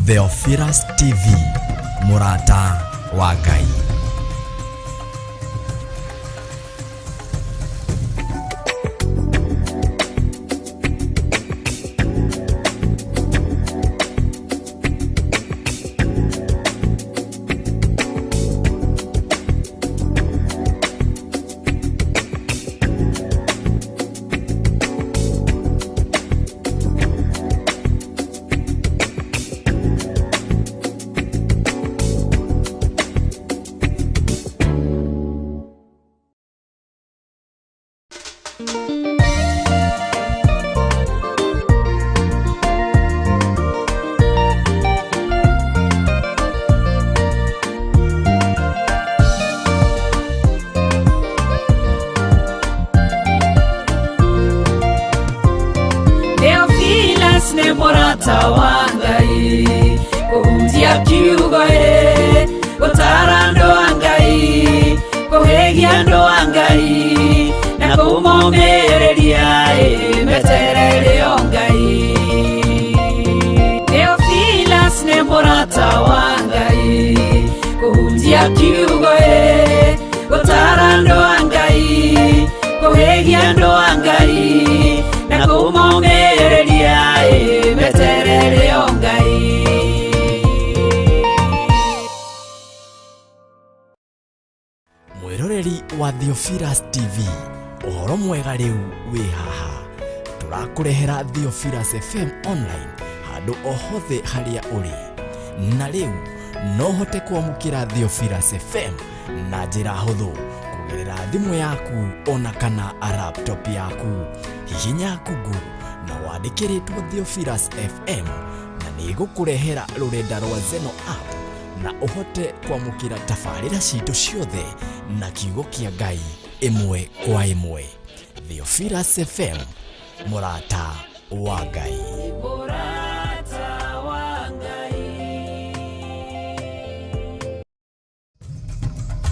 Theophilus TV, Murata wa Ngai. Theophilus ne Murata wa Ngai, kuhunjia kiugo gutara andu a Ngai, kuhegia andu a Ngai, na kumomĩrĩria meterere o Ngai. Theophilus ne Murata wa Ngai, kuhunjia kiugo gutara andu a Ngai, kuhegia andu a Ngai, na kumomĩrĩria meterere o Ngai. Mwiroreri wa Theophilus TV, uhoro mwega riu wi haha. Turakurehera Theophilus FM online handu ohothe haria uri. Na riu no hote kwamukira Theophilus FM na njira huthu kugerera thimu yaku ona kana laptop yaku. Hihinya Google na wandĩkĩrĩtwo Theophilus FM na nĩgũkũrehera rũrenda rwa Zeno app na uhote kwamukira tabarĩra citũ ciothe na kiugo kĩa Ngai ĩmwe kwa ĩmwe. Theophilus FM, Murata wa Ngai. Murata wa Ngai.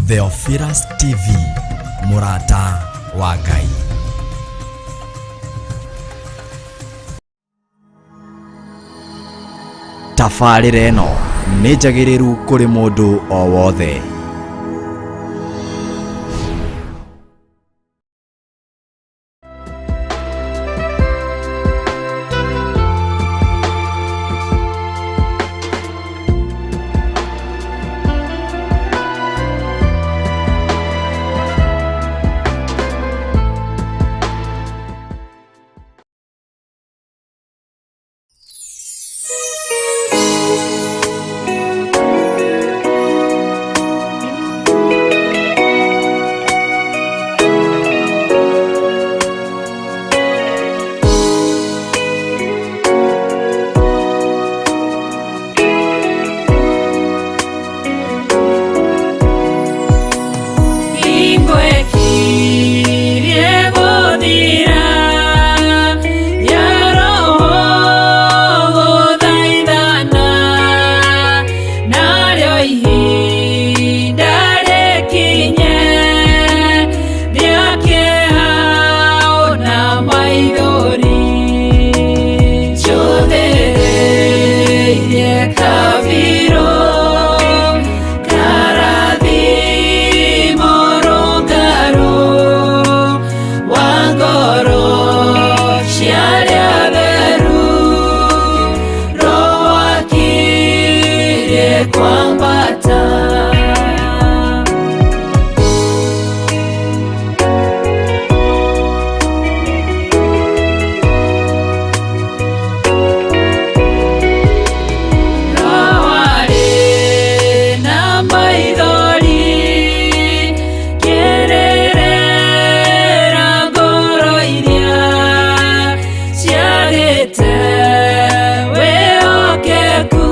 Theophilus TV, Murata wa Ngai. Tabarĩra ĩno nĩ njagĩrĩru kũrĩ mũndũ o wothe. Wewe okeku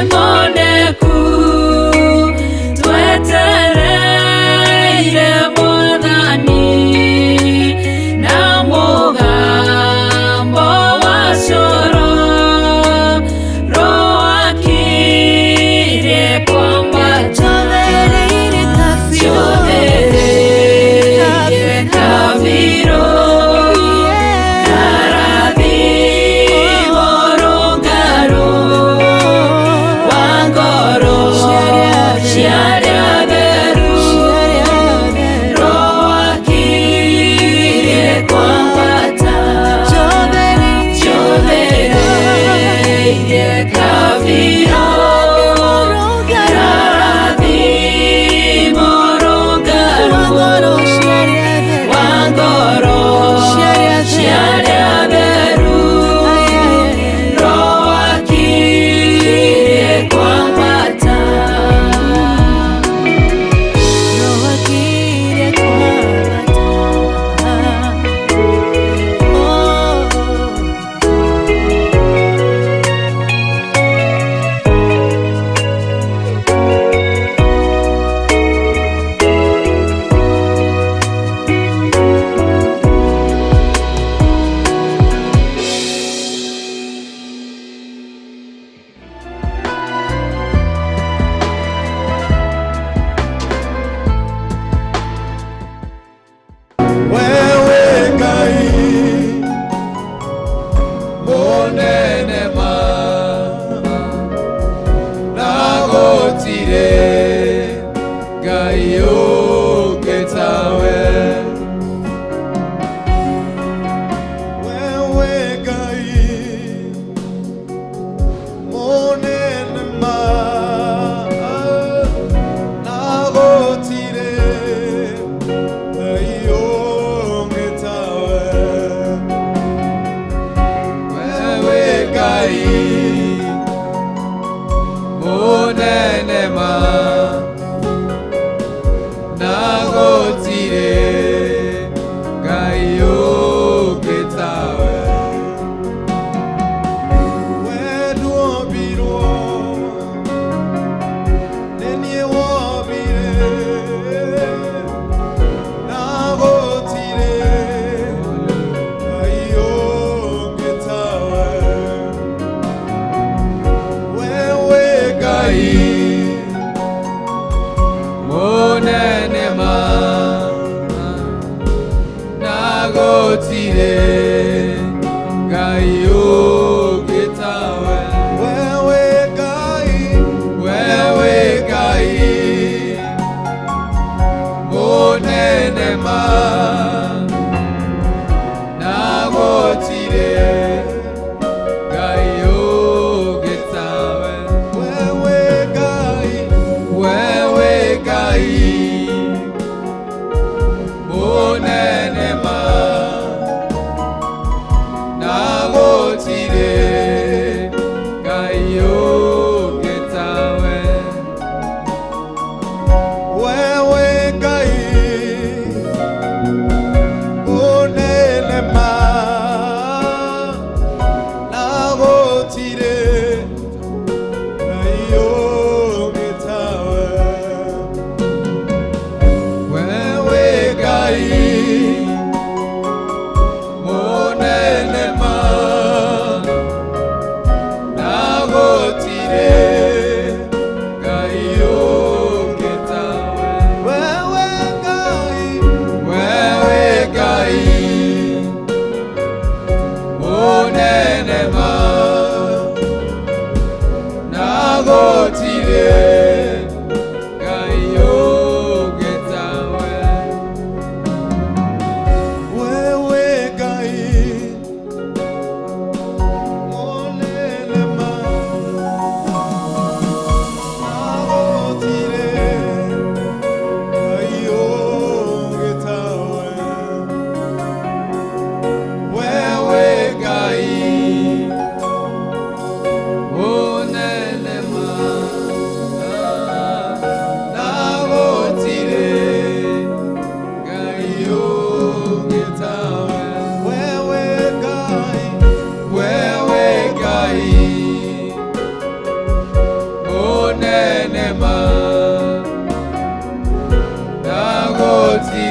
moneku twetereire Mwathani na mugambo wa coro roakirie kwambata ciothereirie kaviro karathimo rũngaro wangoro ciaria theru roakirie kwambata ciothereirie kaviro karathimo rũngaro wangoro ciaria theru roakirie kwambata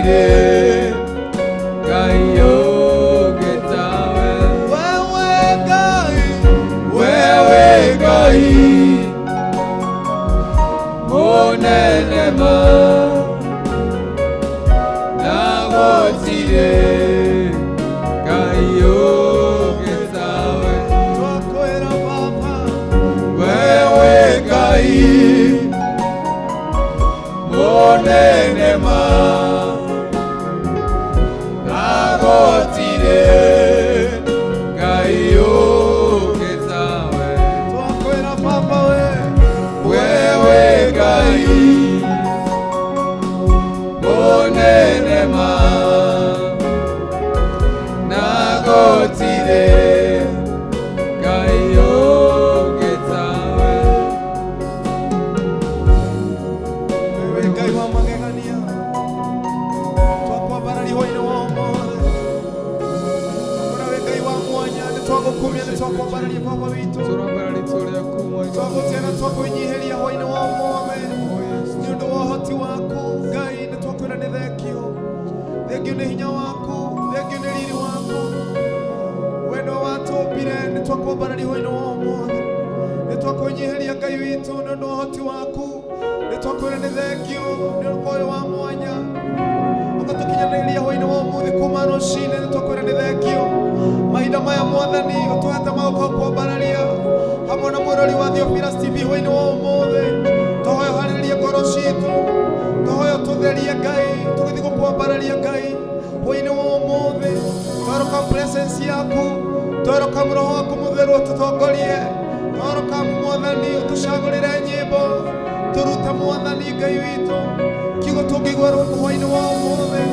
tire Ngai ũngĩtawe wewe Ngai mũnene ma na gũtirĩ Ngai ũngĩtawe twakwĩra Baba wewe Ngai mũnene ma na gũtirĩ Ngai ũngĩtawe twakwĩra Baba wewe Ngai mũnene ma na gũtirĩ Ngai ũngĩtawe wewe Ngai wa magegania twakwambararia hwainĩ wa ũmũthĩ wewe Ngai wa mwanya nĩtwagũkumia nĩtwakwambararia Baba witũ twagũtĩra twakwĩnyihĩria hwainĩ wa ũmũthĩ nĩ ũndũ wa ũhoti waku Ngai nĩtwakwĩra nĩ thengio nĩ hinya waku thengio nĩ riri waku we nĩwe watũmbire nĩtwakwambararia hwainĩ wa ũmũthĩ nĩtwakwĩnyihĩria Ngai witũ nĩ ũndũ wa ũhoti waku nĩtwakwĩra nĩ thengio nĩ ũndũ ũyũ wa mwanya ũgatũkinyanĩria hwainĩ wa ũmũthĩ kuma rũcinĩ nĩtwakwĩra nĩ thengio mahinda maya Mwathani ũtũhete magũka kwambararia hamwe na mũrori wa Theophilus TV hwainĩ wa ũmũthĩ tũhoya ũharĩrĩrie ngoro citũ tũhoya ũtũtherie Ngai tũgĩthiĩ gũkwambararia Ngai hwainĩ wa ũmũthĩ twĩroka presence yaku twĩroka Roho waku mũtheru ũtũtongorie twĩroka Mwathani ũtũcagũrĩre nyĩmbo tũrute Mwathani Ngai witũ kiugo tũngĩigua hwainĩ wa ũmũthĩ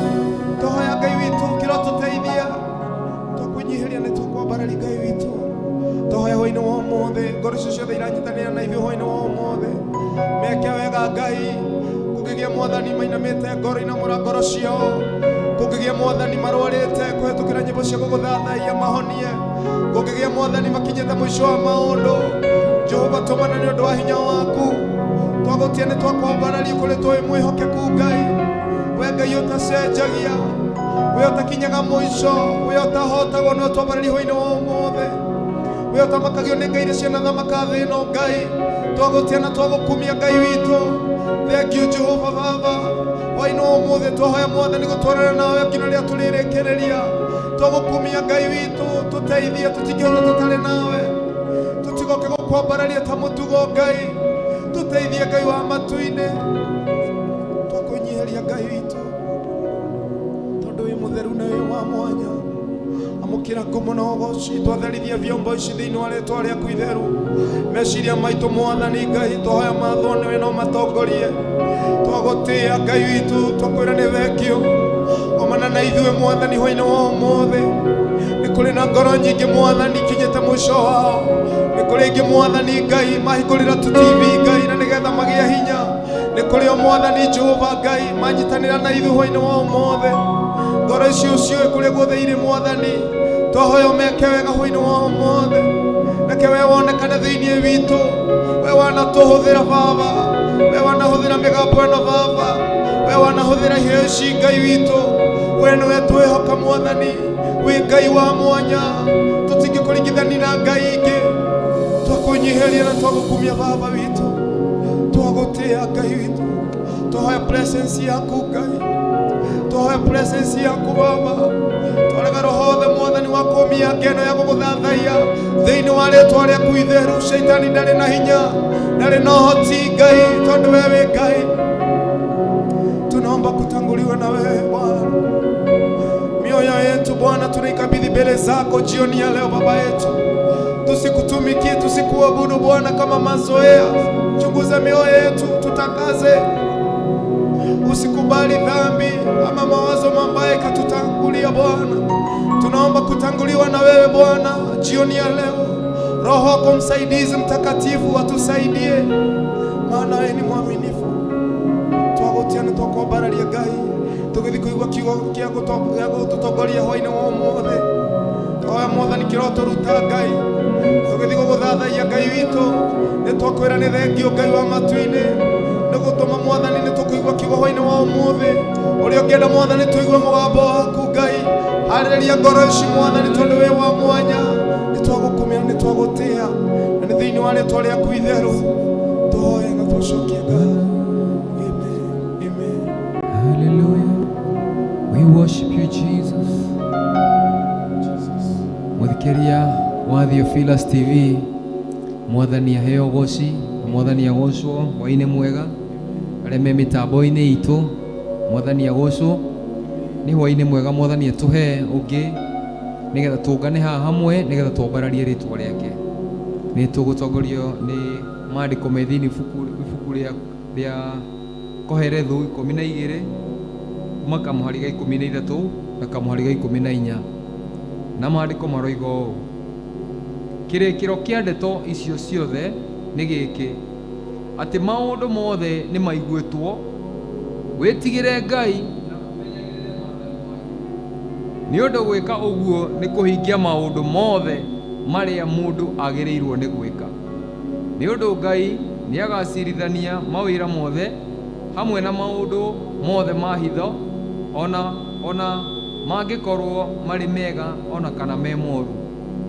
tũhoya Ngai witũ kĩro tũteithia twakwĩnyihĩria nĩtwakwambararia Ngai witũ tũhoya hwainĩ wa ũmũthĩ ngoro icio ciothe iranyitanĩra na ithuĩ hwainĩ wa ũmũthĩ meke wega Ngai kũngĩgĩa Mwathani mainamĩte ngoro inamũra ngoro ciao kũngĩgĩa Mwathani marwarĩte kũhetũkĩra nyĩmbo cia gũgũthathaiya mahonie kũngĩgĩa Mwathani makinyĩte mũico wa maũndũ Jehova tũmana nĩ ũndũ wa hinya waku twagũtia nĩtwakwambararia kũrĩ tũĩ mwĩhokeku Ngai we Ngai ũtacenjagia we ũtakinyaga mũico we ũtahotagwo nĩ ũtwambararia hwainĩ wa ũmũthĩ we ũtamakagio nĩ ngai iria cianathamaka thĩ ĩno Ngai twagũtia na twagũkumia Ngai witũ thengio Jehova Baba hwainĩ wa ũmũthĩ twahoya Mwathani gũtwarana nawe nginya rĩrĩa tũrĩrĩkĩrĩria twagũkumia Ngai witũ tũteithie tũtingĩhota tũtarĩ nawe tũtigoke gũkwambararia ta mũtugo Ngai tũteithie Ngai wa matu-inĩ twakwĩnyihĩria Ngai witũ tondũ wĩ mũtheru na wĩ wa mwanya amũkĩra ngumo na ũgooci twatherithie vyombo ici thĩinĩ wa rĩĩtwa rĩaku itheru meciria maitũ Mwathani Ngai twahoya maathwo nĩwe no matongorie twagũtĩĩa Ngai witũ twakwĩra nĩ thengio omana na ithuĩ Mwathani hwainĩ wa ũmũthĩ nĩ kũrĩ na ngoro nyingĩ Mwathani ikinyĩte mũico wao nĩ kũrĩ ingĩ Mwathani Ngai mahingũrĩra tũ-TV Ngai na nĩgetha magĩe hinya nĩ kũrĩ o Mwathani Jehova Ngai manyitanĩra na ithuĩ hwainĩ wa ũmũthĩ ngoro icio ciũĩ kũrĩa guothe irĩ Mwathani twahoya meke wega hwainĩ wa ũmũthĩ reke we wonekane thĩinĩ witũ we wanatũhũthĩra Baba we wanahũthĩra mĩgambo ĩno Baba we wanahũthĩra iheo ici Ngai witũ we nĩwe twĩhoka Mwathani wĩ Ngai wa mwanya tũtingĩkũringithania na Ngai ingĩ twakwĩnyihĩria na twagũkumia Baba witũ twagũtĩĩa Ngai witũ twahoya presence yaku Ngai twahoya presence yaku Baba twarega roho wothe Mwathani wa kũmia ngeno ya gũgũthathaiya thĩinĩ wa rĩĩtwa rĩaku itheru Shaitani ndarĩ na hinya ndarĩ na ũhoti Ngai tondũ we wĩ Ngai tunaomba kutanguliwe na wewe Bwana mioyo yetu Bwana tunaikabidhi mbele zako jioni ya leo Baba yetu tusikutumikie tusikuabudu Bwana kama mazoea chunguza mioyo yetu tutakaze usikubali dhambi ama mawazo mabaya katutangulia Bwana tunaomba kutanguliwa na wewe Bwana jioni ya leo Roho wako msaidizi mtakatifu atusaidie maana wewe ni mwaminifu twagutia na twakwambararia Ngai tugĩthiĩ kũigua kiugo gĩa gũtũtongoria hwainĩ wa ũmũthĩ twahoya Mwathani kĩro tũruta Ngai tugĩthiĩ gũgũthathaiya Ngai witũ nĩ twakwĩra nĩ thengio Ngai wa matu-inĩ nĩ tuma mwathani nĩ tũkũigua kiugo-inĩ wa ũmũthĩ ũrĩa ũngĩenda mwathani tũigue mũgambo waku Ngai harĩria ngoro ici mwathani tondũ wĩ wa mwanya nĩ twagũkũmĩra nĩ twagũtĩĩa na nĩ thĩinĩ wa rĩĩtwa rĩaku itherũ tũhoya na tũcokie ngatho. Amen. Amen. Hallelujah. We worship you, Jesus. Mwathikĩria wa Theophilus TV, mwathani aheo goci, mwathani agocwo hwaĩ-inĩ mwega, arĩa me mĩtambo-inĩ itũ, mwathani agocwo, nĩ hwaĩ-inĩ mwega mwathani atũhe ũngĩ nĩgetha tũngane haha hamwe nĩgetha twambararie rĩĩtwa rĩake. Nĩ tũgũtongorio nĩ maandĩko me thĩinĩ ibuku rĩa Koherethu 12 kuma kamũhari ga 13 na kamũhari ga 14, na maandĩko maroiga ũũ: kĩrĩkĩro kĩa ndeto icio ciothe nĩ gĩkĩ, atĩ maũndũ mothe nĩ maiguĩtwo, wĩtigĩre Ngai nĩ ũndũ gwĩka ũguo nĩ kũhingia maũndũ mothe marĩa mũndũ agĩrĩirwo nĩ gwĩka. Nĩ ũndũ Ngai nĩ agacirithania mawĩra mothe hamwe na maũndũ mothe ma hitho, ona mangĩkorwo marĩ mega ona kana me moru.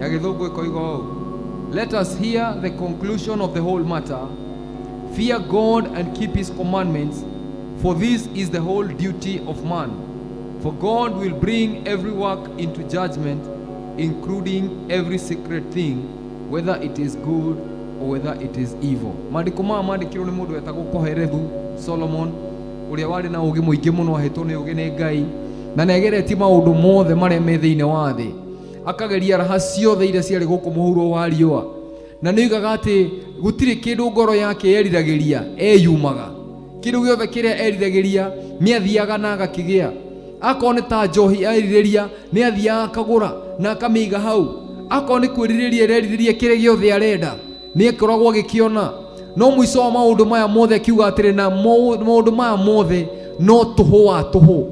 Ya Gĩthũngũ ĩkoiga ũũ: let us hear the conclusion of the whole matter. Fear God and keep his commandments, for this is the whole duty of man. For God will bring every work into judgment, including every secret thing, whether it is good or whether it is evil. Maandĩko maya maandĩkirwo nĩ mũndũ wetagwo Koherethu Solomon, ũrĩa warĩ na ũũgĩ mũingĩ mũno, ahetwo nĩ ũũgĩ nĩ Ngai, na nĩageretie maũndũ mothe marĩa me thĩinĩ wa thĩ, akageria raha ciothe iria ciarĩ gũkũ mũhuro wa riũa, na nĩoigaga atĩ gũtirĩ kĩndũ ngoro yake yeriragĩria eyumaga. Kĩndũ gĩothe kĩrĩa eriragĩria nĩ athiaga na agakĩgĩa. Akorwo nĩ ta njohi erirĩria nĩ athiaga akagũra na akamĩiga hau. Akorwo nĩ kwĩrirĩria erirĩria kĩrĩa gĩothe arenda nĩ akoragwo agĩkĩona. No mũico wa maũndũ maya mothe akiuga atĩrĩ, na maũndũ maya mothe no tũhũ wa tũhũ.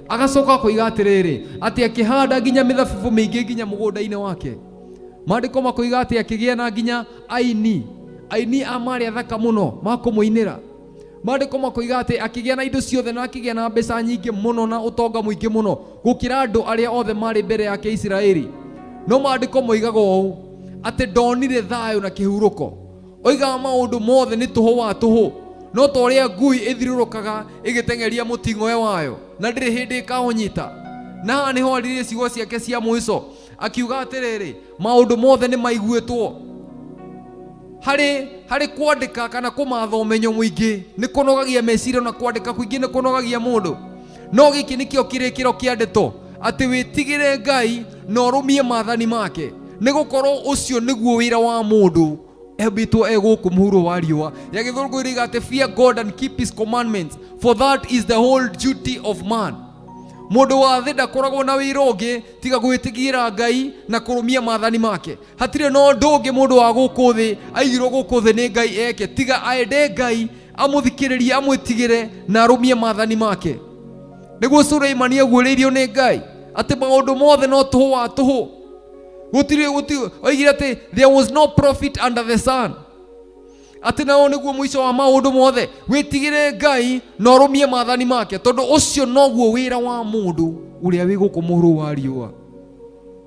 Agacoka koiga atĩrĩrĩ, atĩ akĩhanda nginya mĩthabibũ mĩingĩ nginya mũgũnda-inĩ wake. Maandĩko makoiga atĩ akĩgĩa na nginya aini a marĩ athaka mũno ma kũmũinĩra. Maandĩko makoiga atĩ akĩgĩa na indo ciothe na akĩgĩa na mbeca nyingĩ mũno na ũtonga mũingĩ mũno gũkĩra andũ arĩa othe marĩ mbere yake Isiraeli. No maandĩko moigaga ũũ atĩ ndonire thayũ na kĩhurũko. Oigaga maũndũ mothe nĩ tũhũ wa tũhũ, no ta ũrĩa ngui ĩthiũrũrũkaga ĩgĩteng'eria mũting'oe wayo na ndĩrĩ hĩndĩ ĩkaũnyita. Na haha nĩho aririe ciugo ciake cia mũico, akiuga atĩrĩrĩ, maũndũ mothe nĩ maiguĩtwo. Harĩ kwandĩka kana kũmatha ũmenyo mũingĩ nĩ kũnogagia meciria, na kwandĩka kũingĩ nĩ kũnogagia mũndũ. No gĩkĩ nĩkĩo kĩrĩkĩro kĩa ndeto, atĩ wĩtigĩre Ngai na ũrũmie maathani make, nĩ gũkorwo ũcio nĩguo wĩra wa mũndũ ebĩtwo egũkũ mũhuro wa riũa. Ya Gĩthũngũ ĩroiga atĩ fear God and keep his commandments, for that is the whole duty of man. Mũndũ wa thĩ ndakoragwo na wĩra ũngĩ tiga gwĩtigĩra Ngai na kũrũmia maathani make. Hatirĩ na ũndũ ũngĩ mũndũ wa gũkũ thĩ aigirwo gũkũ thĩ nĩ Ngai eke tiga aende Ngai, amũthikĩrĩrie, amwĩtigĩre na arũmie maathani make. Nĩguo Suleimani aguũrĩirio nĩ Ngai atĩ maũndũ mothe no tũhũ wa tũhũ. Oigire atĩ there was no profit under the sun. Atĩ nao nĩguo mũico wa maũndũ mothe, wĩtigĩre Ngai na ũrũmie maathani make, tondũ ũcio noguo wĩra wa mũndũ ũrĩa wĩ gũkũ mũhuro wa riũa.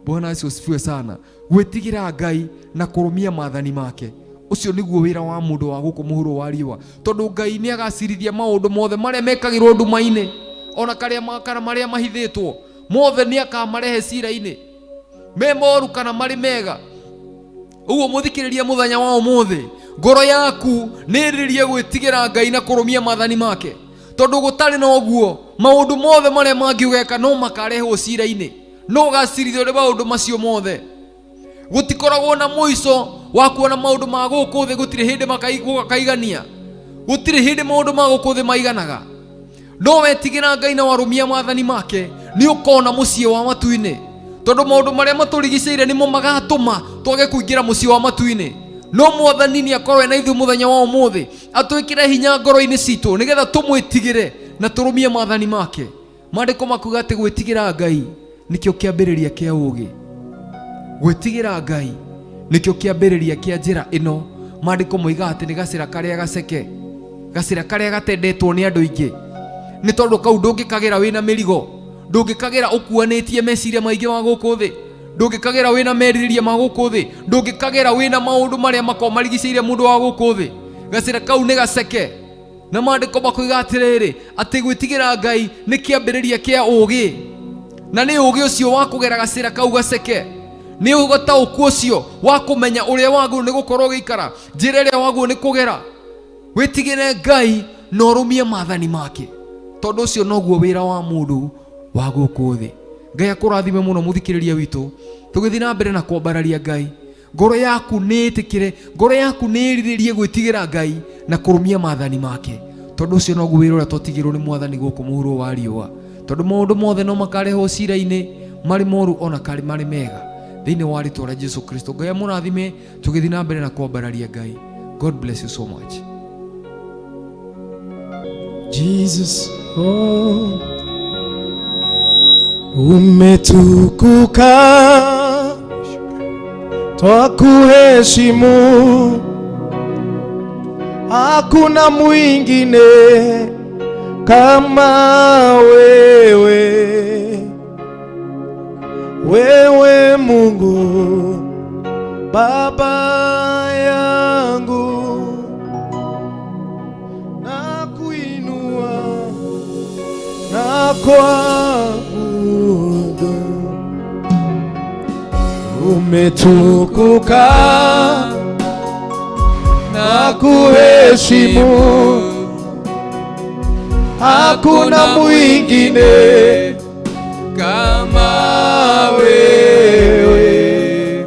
Bwana asifiwe sana. Gwĩtigĩra Ngai na kũrũmia maathani make, ũcio nĩguo wĩra wa mũndũ wa gũkũ mũhuro wa riũa, tondũ Ngai nĩ agacirithia maũndũ mothe marĩa mekagĩrwo nduma-inĩ, ona kana marĩa mahithĩtwo mothe nĩ akamarehe cira-inĩ, me moru kana marĩ mega. Ũguo mũthikĩrĩria mũthenya wa ũmũthĩ, ngoro yaku nĩ ĩrĩrie gwĩtigĩra Ngai na kũrũmia maathani make, tondũ gũtarĩ na ũguo maũndũ mothe marĩa mangĩũgeka no makarehwo cira-inĩ, no ũgacirithio nĩ maũndũ macio mothe. Gũtikoragwo na mũico wa kuona maũndũ ma gũkũ thĩ, gũtirĩ hĩndĩ makaigania, gũtirĩ hĩndĩ maũndũ ma gũkũ thĩ maiganaga. No wetigĩra Ngai na warũmia maathani make, nĩ ũkona mũciĩ wa matu-inĩ, tondũ maũndũ marĩa matũrigicĩire nĩmo magatũma twage kũingĩra mũciĩ wa matu-inĩ. No Mwathani nĩ akorwo na ithuĩ mũthenya wa ũmũthĩ, atwĩkĩre hinya ngoro-inĩ citũ nĩgetha tũmwĩtigĩre na tũrũmie maathani make. Maandĩko makuga atĩ gwĩtigĩra Ngai nĩkĩo kĩambĩrĩria kĩa ũũgĩ. Gwĩtigĩra Ngai nĩkĩo kĩambĩrĩria kĩa njĩra ĩno. Maandĩko moiga atĩ nĩ gacĩra karĩa gaceke. gacira karia gatendetwo ni andu ingi ni tondu kau ndungikagira wina mirigo, ndungikagira ukuanitie meciria maingi ma guku thi, ndungikagira wina meririria ma guku thi, ndungikagira wina maundu maria makomarigiceirie mundu wa guku thi. Gacira kau ni gaceke, na maandiko makoiga atiriri ati gwitigira Ngai ni kiambiriria kia ugi, na ni ugi ucio wa kugera gacira kau gaceke, ni ugataũku ucio wa kumenya uria wagu ni gukorwo gikara njira iria wagu ni kugera. Witigire Ngai na urumie maathani make, tondu ucio noguo wira wa mundu wa guku thi. Ngai akurathime muno muthikiriria witu, tugithi na mbere na kuambararia Ngai. Ngoro yaku ni itikire, ngoro yaku ni iriririe gwitigira Ngai na kurumia maathani make, tondu ucio noguo wira uria twatigirwo ni mwathani guku muhuro wa riua. Tondu maundu mothe no makarehwo cira-ini, mari moru ona kari mari mega, thiini wa ritwa ria Jesu Kristo. Ngai amurathime, tugithi na mbere na kuambararia Ngai. God bless you so much. Jesus, oh, umetukuka, twakuheshimu, hakuna mwingine kama wewe, wewe Mungu Baba yangu, nakuinua na kuabudu. Umetukuka na kuheshimu, hakuna mwingine kama wewe,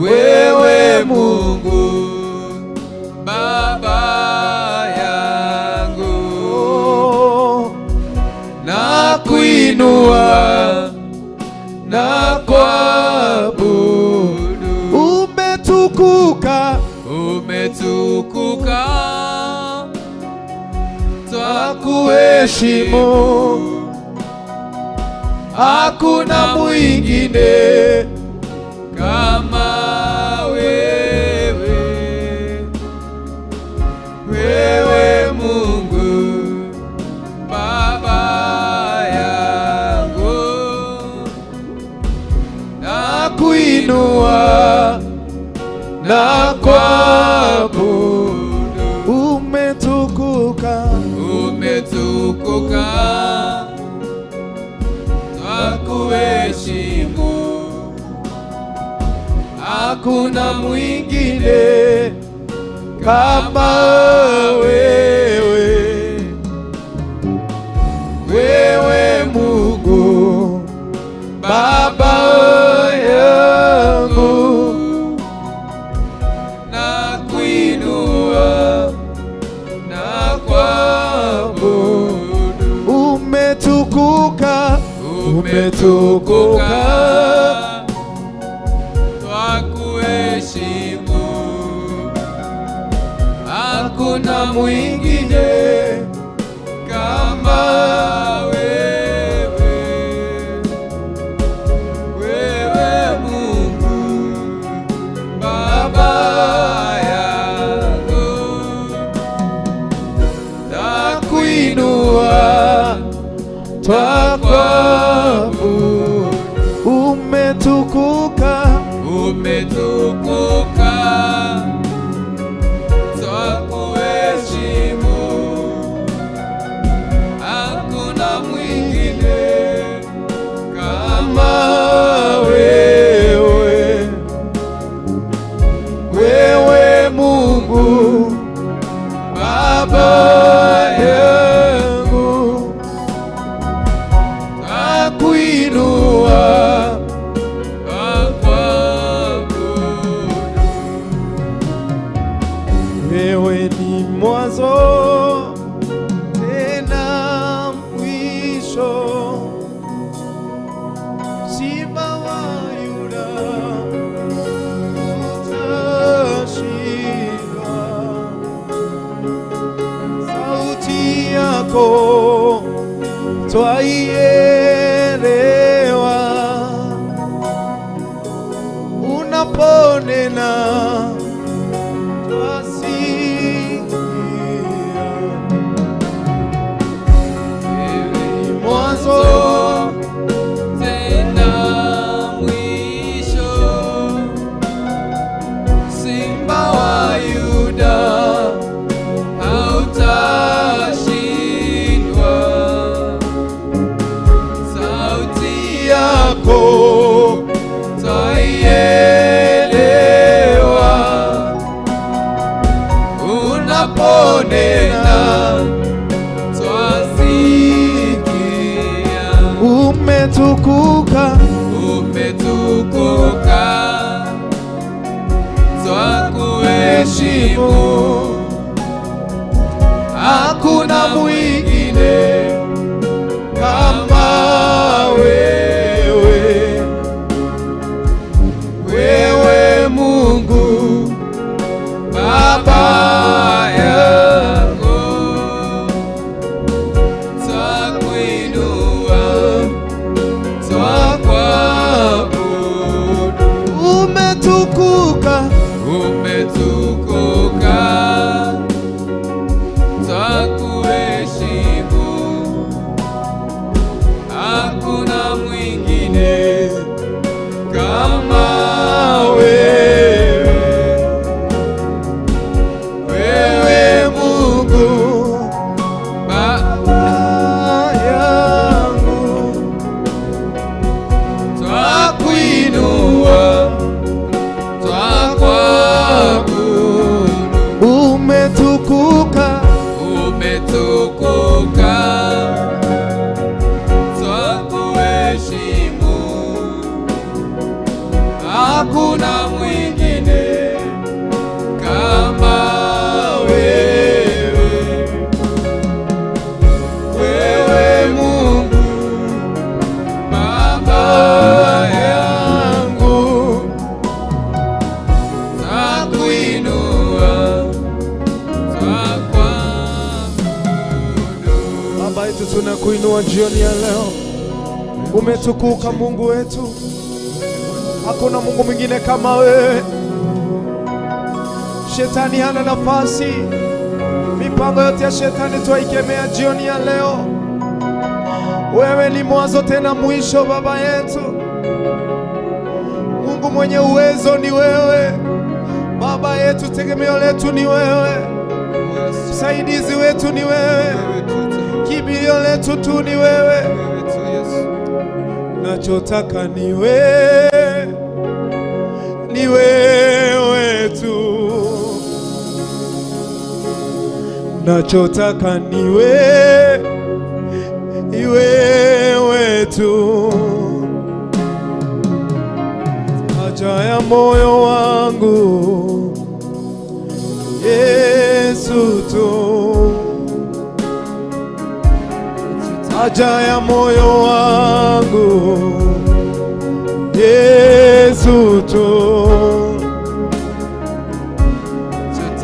wewe Mungu Baba yangu, na kuinua na kuabudu. Umetukuka, umetukuka, twakuheshimu, hakuna mwingine kama wewe, wewe Mungu Baba yangu, na kuinua na kuabudu. Umetukuka, umetukuka, twakuheshimu, hakuna mwingine kama wewe, wewe Mungu Baba yangu, na kuinua na kuabudu. Umetukuka, umetukuka, twakuheshimu, hakuna mwingine kama wewe, wewe Mungu Baba yangu, na kuinua twakuabudu. Umetukuka, umetukuka, twakuheshimu, hakuna mwingine kama wewe, wewe Mungu Baba yangu, nakuinua na kuabudu. Wewe ni mwanzo tena mwisho, Simba wa Yuda utashindwa. Sauti yako twaielewa, unaponena twasikia. twakuheshimu. Hakuna mwingine kama wewe, wewe Mungu Baba yangu, twakuinua, twakuabudu. Umetukuka, umetukuka, twakuheshimu. Hakuna mwingine kama wewe, wewe Mungu Baba yangu, twakuinua, twakuabudu. Umetukuka, umetukuka, twakuheshimu. Hakuna mwingine kama wewe, wewe Mungu Baba yangu, twakuinua, twakuabudu. Baba yetu, tunakuinua jioni ya leo. Umetukuka Mungu wetu, hakuna Mungu mwingine kama wewe. Shetani hana nafasi. Mipango yote ya shetani twaikemea jioni ya leo. Wewe ni mwanzo tena mwisho, Baba yetu. Mungu mwenye uwezo ni wewe, Baba yetu. Tegemeo letu ni wewe, msaidizi wetu ni wewe, kimbilio letu tu ni wewe. Nachotaka ni wewe, ni wewe tu. Nachotaka ni wewe, ni wewe tu. Haja ya moyo wangu Yesu tu, haja ya moyo wangu Yesu tu,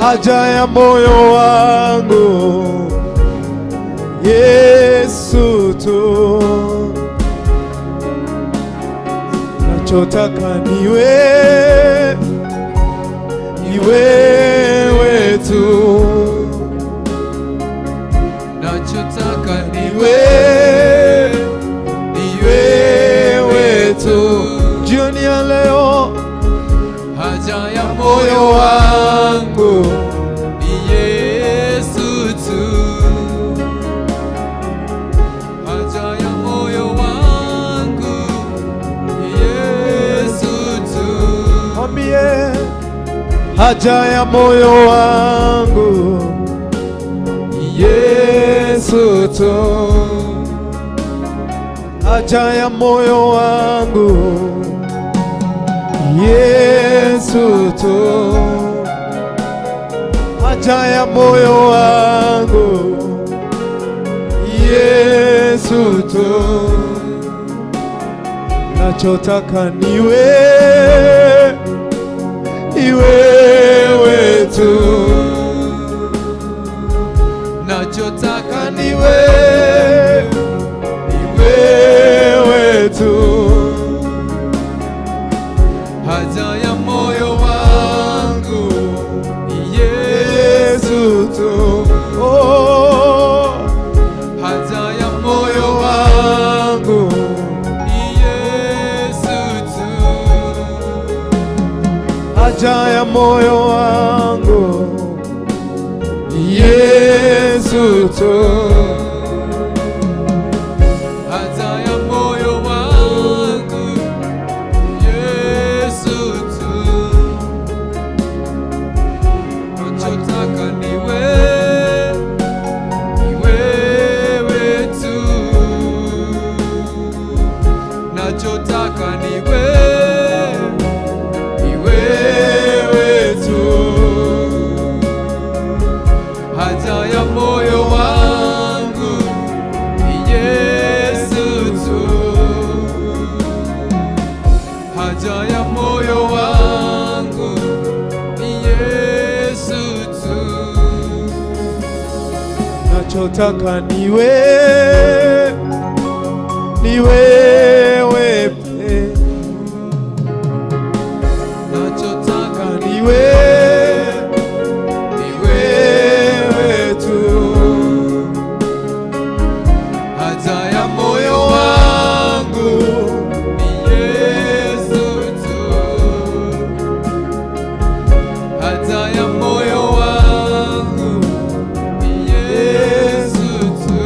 haja ya moyo wangu Yesu tu. Nachotaka ni wewe, ni wewe tu. Nachotaka ni wewe, ni wewe tu. Jioni ya leo, haja ya moyo wangu ni Yesu tu, haja ya moyo wangu ni Yesu tu. Mwambie, haja ya moyo wangu Yesu tu, haja ya moyo wangu Yesu tu, haja ya moyo wangu Yesu tu. Nachotaka ni wewe, ni wewe tu. Nachotaka ni wewe, ni wewe tu. Haja ya moyo wangu ni Yesu tu. Oh, haja ya moyo wangu ni Yesu tu, haja ya moyo wangu ni Yesu tu, haja ya moyo wangu Yesu tu. Nachotaka ni wewe, ni wewe tu. Nachotaka ni wewe, ni wewe tu. nachotaka ni wewe pekee, nachotaka ni wewe tu, haja ya moyo wangu ni Yesu tu, haja ya moyo wangu ni Yesu tu,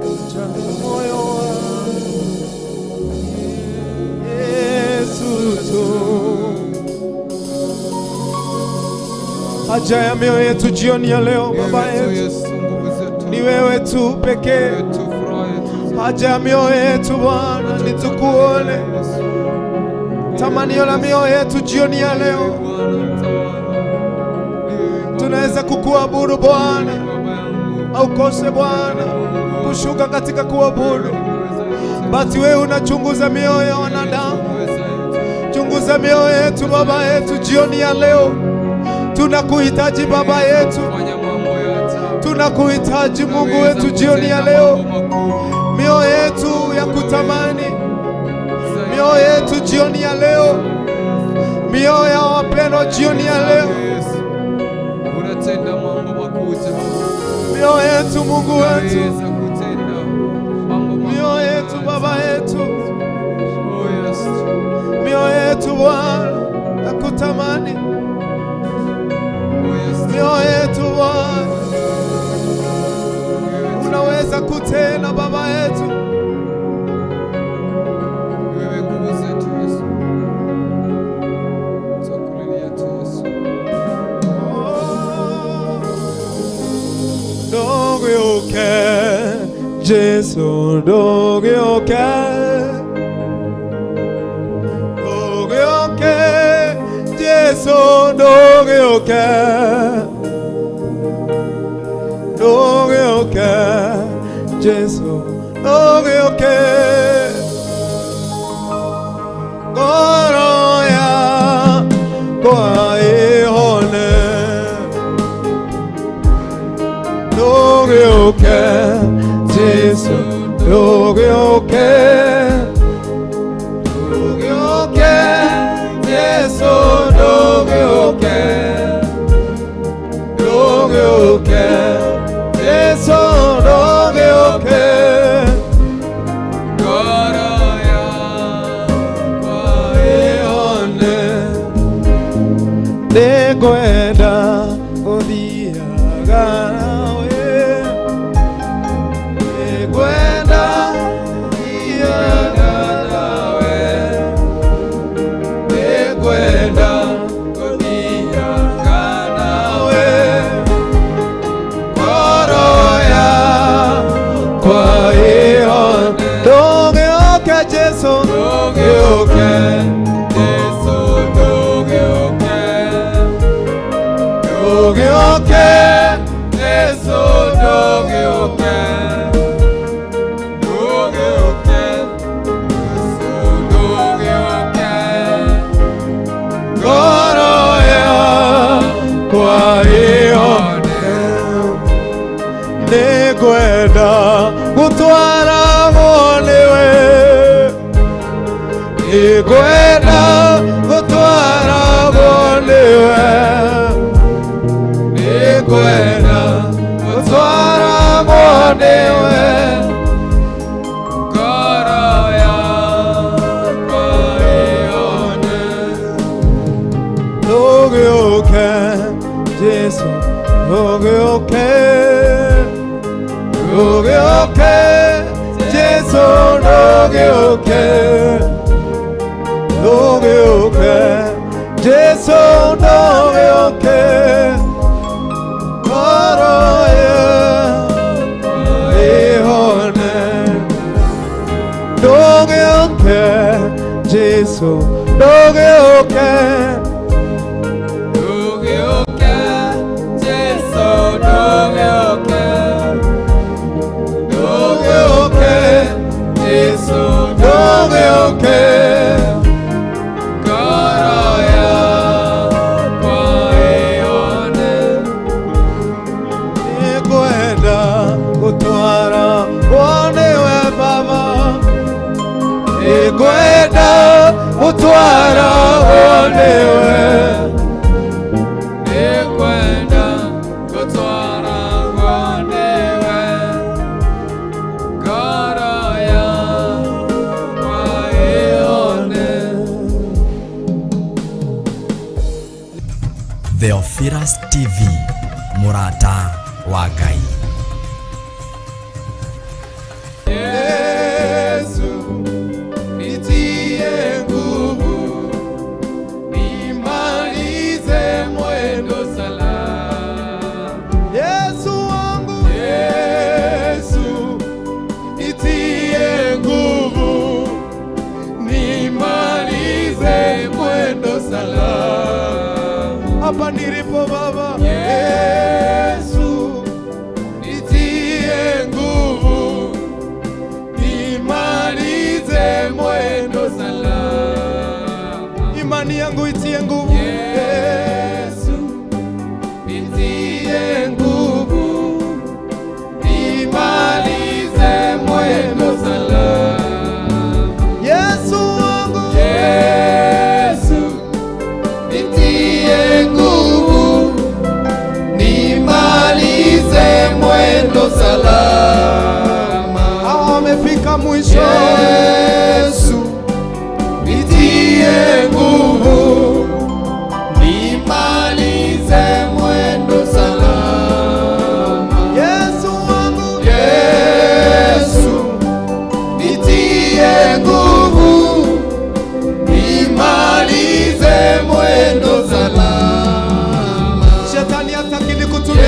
haja ya moyo wangu Yesu tu. Haja ya mioyo yetu jioni ya leo Baba yetu ni wewe tu pekee. Haja ya mioyo yetu Bwana ni tukuone. Tamanio la mioyo yetu jioni ya leo tunaweza kukuabudu Bwana au kose Bwana kushuka katika kuabudu, basi wewe unachunguza mioyo ya wanadamu. Chunguza mioyo yetu Baba yetu jioni ya leo. Tunakuhitaji Baba yetu, tunakuhitaji Mungu wetu jioni ya leo. Mioyo yetu ya kutamani, mioyo yetu jioni ya leo, mioyo ya wapendwa jioni ya leo, mioyo yetu Mungu wetu, mioyo yetu Baba yetu, mioyo yetu Bwana ya kutamani, mioyo yetu Bwana unaweza kutenda Baba yetu. Wewe nguvu zetu Yesu, tukulilia tu Yesu. Dogyoke Jesu, dogyoke, dogyoke Jesu, dogyoke, dogyoke Jesu, dogyoke, goroya kwa ihone, dogyoke Jesu, dogyoke, dogyoke Jesu, dogyoke, dogyoke Jesu, dogyoke, goroya kwa ihone, nekwenda guthiaga nawe, nekwenda guthiaga nawe, nekwenda guthiaga nawe, goroya kwa ihone, dogyoke Jesu, dogyoke Jesu, dogyoke, dogyoke Jesu, dogyoke, dogyoke Jesu, dogyoke, goroya kwa ihone, nekwenda gutwara niwe, nekwenda gutwara niwe, nekwenda gutwara niwe, goroya kwa ihone, dogyoke Jesu, dogyoke, dogyoke Jesu, dogyoke, dogyoke Jesu, dogyoke, goroya ihone, dogyoke Jesu, dogyoke, dogyoke Jesu, dogyoke, dogyoke Jesu, dogyoke, goroya kwa ihone, Theophilus TV, Murata wa Ngai. Yesu, nitie nguvu, nimalize mwendo salama. Yesu wangu, Yesu, nitie nguvu, nimalize mwendo salama. Hapa nilipo Baba, Yesu, nitie nguvu, nimalize mwendo salama. Imani yangu itie nguvu, Yesu, nitie nguvu, nimalize mwendo salama. Yesu wangu, Yesu, nitie nguvu, nimalize mwendo salama. Hawa wamefika mwisho. Yesu, nitie nguvu, nimalize mwendo salama. Yesu wangu, Yesu, nitie nguvu, nimalize mwendo salama. Shetani hataki nikutumikie.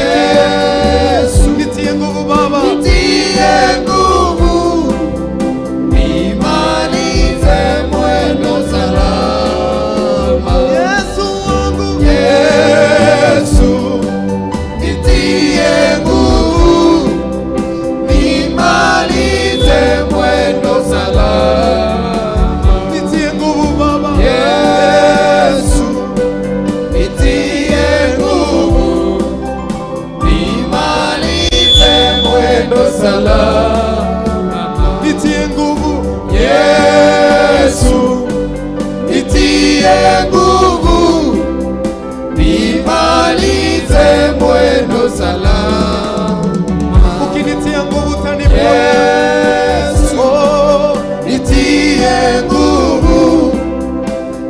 Yesu, nitie nguvu Baba, nitie nguvu, nimalize mwendo salama. Yesu wangu, Yesu, nitie nguvu, nimalize mwendo salama. Nitie nguvu Baba, Yesu, nitie nguvu, nimalize mwendo salama. Nitie nguvu, Yesu, nitie nguvu, nimalize mwendo salama. Ukinitia nguvu utaniponya. Yesu, oh, nitie nguvu,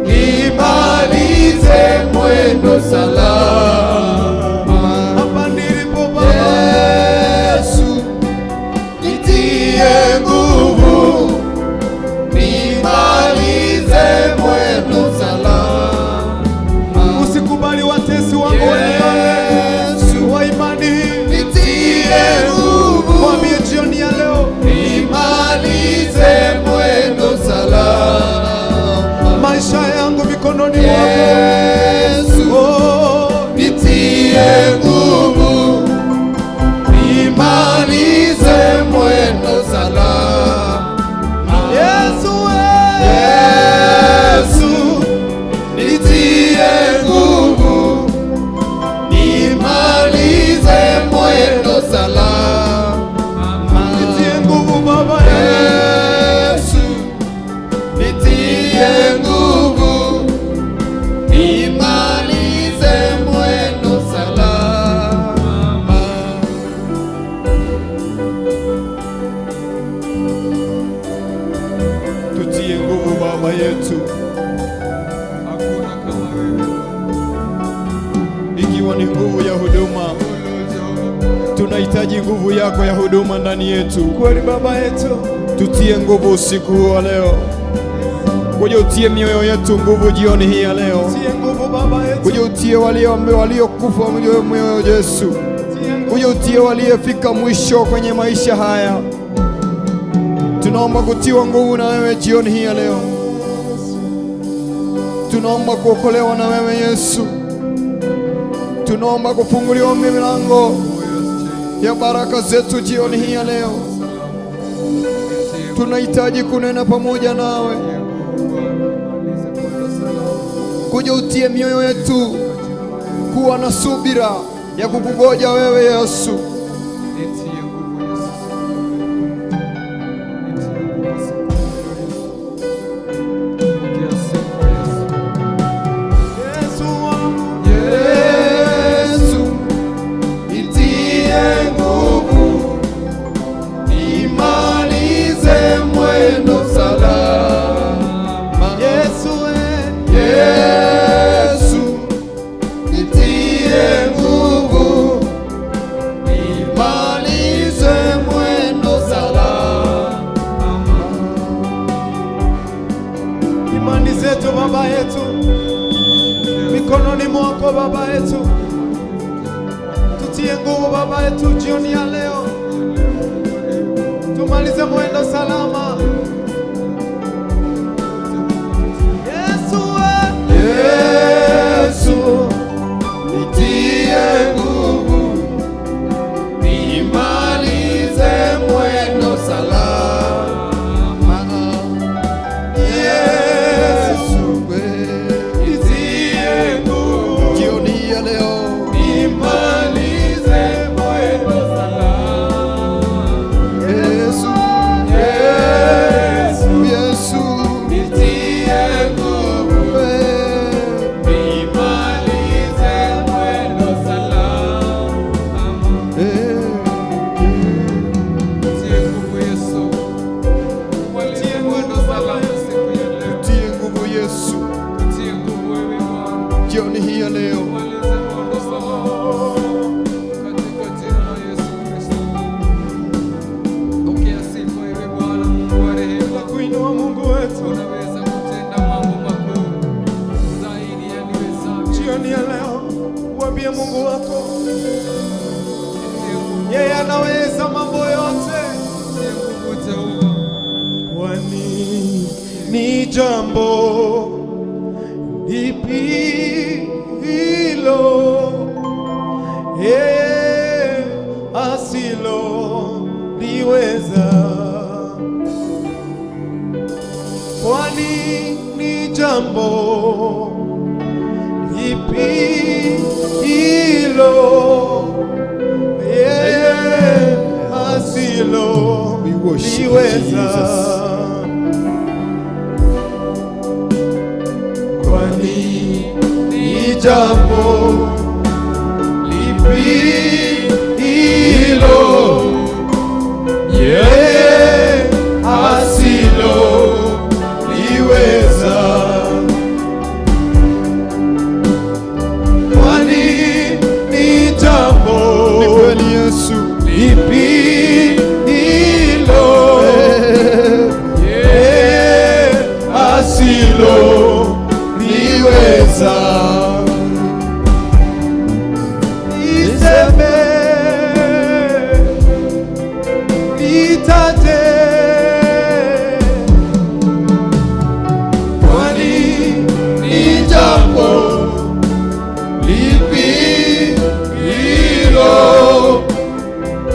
nimalize mwendo salama. Hapa nilipo Baba, Yesu, nitie nguvu, nimalize mwendo salama. Usikubali watesi wangu Yesu wa imani, nitie nguvu, mwambie jioni ya leo, nimalize mwendo salama. Maisha yangu mikononi mwako Yesu, oh, nitie nguvu, nimalize mwendo salama. Yesu, Yesu, nitie nguvu, nimalize mwendo salama. Nitie nguvu Baba, Yesu, nitie nguvu, nimalize mwendo salama. Tutie nguvu Baba yetu, hakuna kama wewe. Ikiwa ni nguvu ya huduma, tunahitaji nguvu yako ya huduma ndani yetu. Kweli Baba yetu, tutie nguvu usiku huu wa leo. Kuja utie mioyo yetu nguvu jioni hii ya leo. Tie nguvu Baba yetu. Kuja utie waliokufa mioyo Yesu. Kuja utie waliofika mwisho kwenye maisha haya. Tunaomba kutiwa nguvu na wewe jioni hii ya leo. Tunaomba kuokolewa na wewe Yesu. Tunaomba kufunguliwa milango ya baraka zetu jioni hii ya leo. Tunahitaji kunena pamoja nawe. Kuja utie mioyo yetu kuwa na subira ya kukungoja wewe Yesu. Yesu, nitie nguvu, nimalize mwendo salama. Yesu, Yesu, nitie nguvu Baba yetu, tutie nguvu Baba yetu jioni ya leo, tumalize mwendo salama. Yesu, nitie nguvu, nimalize mwendo salama. Yesu, nitie nguvu, jioni ya leo, nimalize mwendo salama. Yesu, Yesu, nitie nguvu, nimalize mwendo salama. Tie nguvu Yesu, tie mwendo salama siku ya leo. Tie nguvu Yesu, tie nguvu wewe Bwana jioni hii ya leo. Malize mwendo salama katika jina la Yesu Kristo. Pokea sifa wewe Bwana Mungu wa rehema. Kuinua Mungu wetu, unaweza kutenda mambo makuu zaidi ya niwezavyo. Jioni ya leo mwambie Mungu wako, yeye anaweza mambo yote. Kwani ni jambo lipi hilo yeye asiloliweza? Kwani ni jambo lipi hilo yeye asiloliweza? Kwani ni jambo lipi hilo yeye asiloliweza? Kwani ni jambo Yesu lipi hilo yeye asiloliweza? Niseme, nitate, kwani ni jambo lipi hilo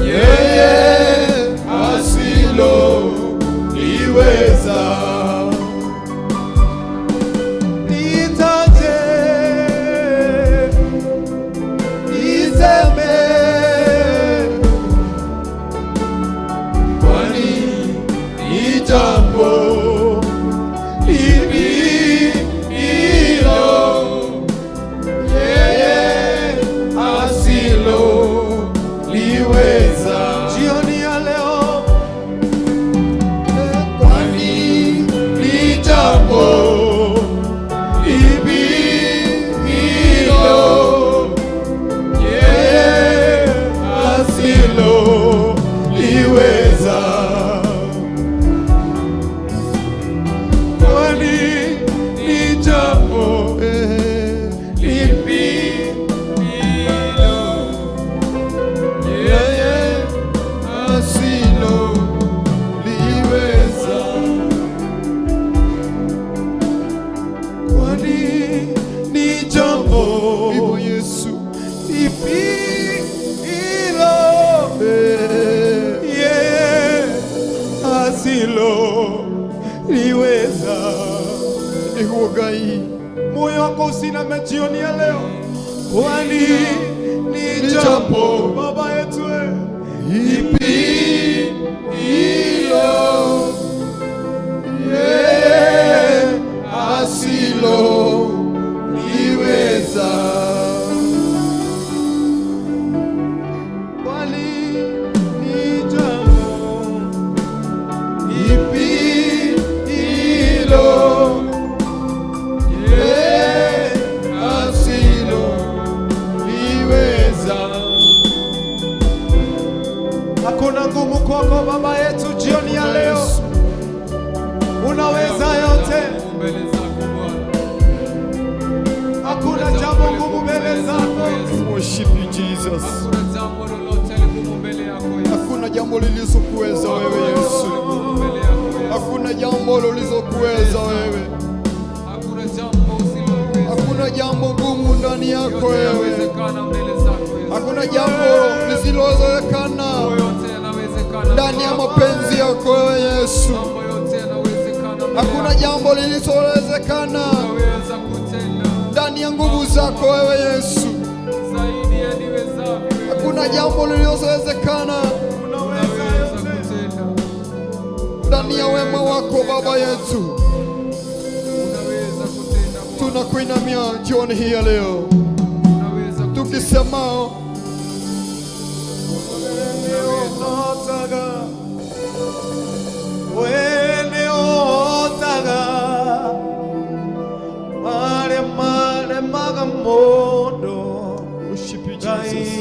yeye asiloliweza? Nitate, niseme, kwani ni jambo lipi hilo yeye asiloliweza? Jioni ya leo, kwani ni jambo lipi hilo yeye asiloliweza? Kwani ni jambo lipi hilo yeye asiloliweza? Kwani ni jambo Yesu lipi hilo yeye asiloliweza? Igugai moyo wako usiname jioni ya leo. Kwani ni jambo Baba yetu lipi hilo yeye asiloliweza? Kwani ni jambo lipi hilo yeye asiloliweza? Hakuna ngumu kwako Baba yetu jioni ya leo, unaweza yote. worship you Jesus. Hakuna jambo lolote ligumu mbele yako Yesu. Hakuna jambo lililokuweza wewe Yesu. Mbele yako Yesu. Hakuna jambo lililokuweza wewe. Hakuna jambo usiloweza. Hakuna jambo gumu ndani yako wewe. Yawezekana mbele zako Yesu. Hakuna jambo lisilowezekana Yote yanawezekana ndani ya mapenzi yako wewe Yesu. Mambo yote yanawezekana. Hakuna jambo lisilowezekana Unaweza kutenda ndani ya nguvu zako wewe Yesu. zaidi ya niwezavyo. Hakuna jambo lisilowezekana Unaweza kutenda. ndani ya wema wako Baba yetu. Unaweza kutenda. Tunakuinamia jioni hii ya leo Unaweza tukisema worship you Jesus.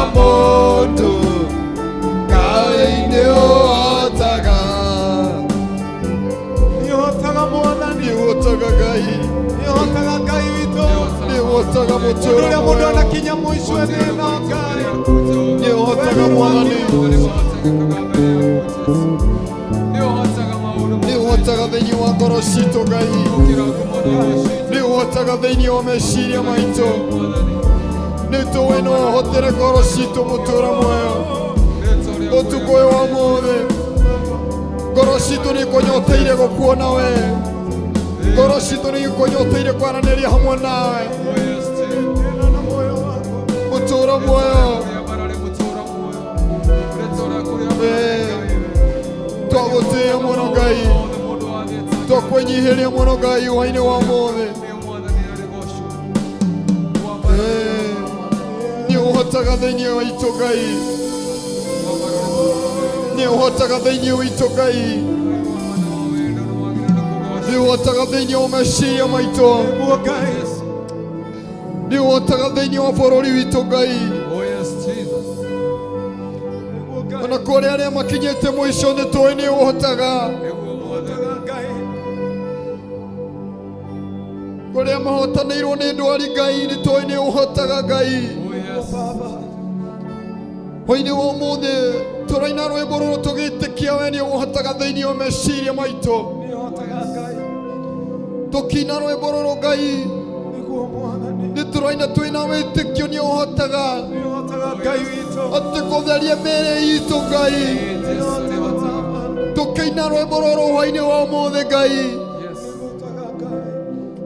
moto Nĩũhotaga mũtũũro Ũrĩa mũndũ anakinya mũico thĩna Ngai. Nĩũhotaga Mwathani. Nĩũhotaga thĩinĩ wa ngoro citũ Ngai. Nĩũhotaga thĩinĩ wa meciria maitũ. Nĩtũĩ no ũhotere ngoro citũ mũtũũra muoyo. Ũtukũ ũyũ wa ũmũthĩ ngoro citũ nĩikũnyoteire gũkuona we. Ngoro citũ nĩikũnyoteire kwaranĩria hamwe nawe. Mũtũũra muoyo twagũtĩĩa mũno Ngai. Twakwĩnyihĩria mũno Ngai hwaĩ-inĩ wa ũmũthĩ. Nĩũhotaga thĩinĩ witũ Ngai. Nĩũhotaga thĩinĩ witũ Ngai. Nĩũhotaga thĩinĩ wa meciria maitũ. Nĩũhotaga thĩinĩ wa bũrũri witũ Ngai. Ona kũrĩ arĩa makinyĩte mũico nĩtũĩ nĩũhotaga. Kũrĩa mahotanĩirwo nĩ ndwari Ngai nĩtũĩ nĩũhotaga Ngai. Hwaĩ-inĩ wa ũmũthĩ tũraina rwĩmbo rũrũ tũgĩĩtĩkia we nĩũhotaga thĩinĩ wa meciria maitũ. Tũkĩina rwĩmbo rũrũ Ngai nĩtũraina twĩna wĩtĩkio nĩũhotaga atĩ kũtheria mĩĩrĩ itũ Ngai. Tũkĩina rwĩmbo rũrũ hwaĩ-inĩ wa ũmũthĩ Ngai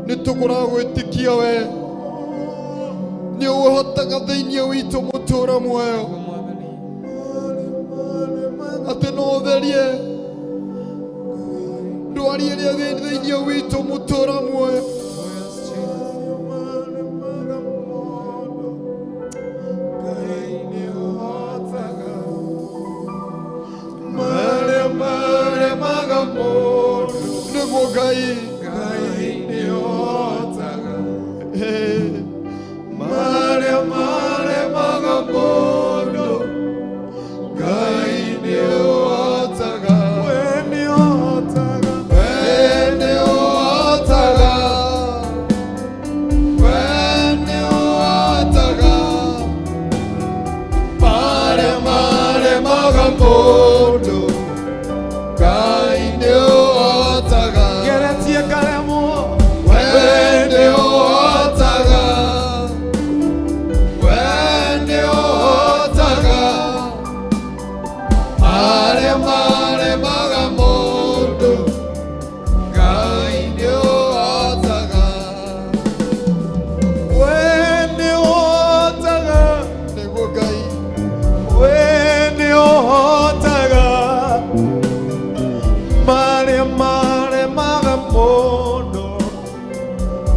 nĩtũkũraga gwĩtĩkia we nĩũhotaga thĩinĩ witũ mũtũũra muoyo. Atĩ no ũtherie ndwari ĩrĩa thĩinĩ witũ mũtũũra muoyo. Nĩguo Ngai marĩa maremaga mũndũ Ngai nĩũhotaga. We nĩũhotaga. We nĩũhotaga. We nĩũhotaga marĩa maremaga mũndũ Ngai nĩũhotaga. Geretie karemo. We nĩũhotaga. We nĩũhotaga marĩa maremaga mũndũ Ngai nĩũhotaga. We nĩũhotaga. Nĩguo Ngai. We nĩũhotaga marĩa maremaga mũndũ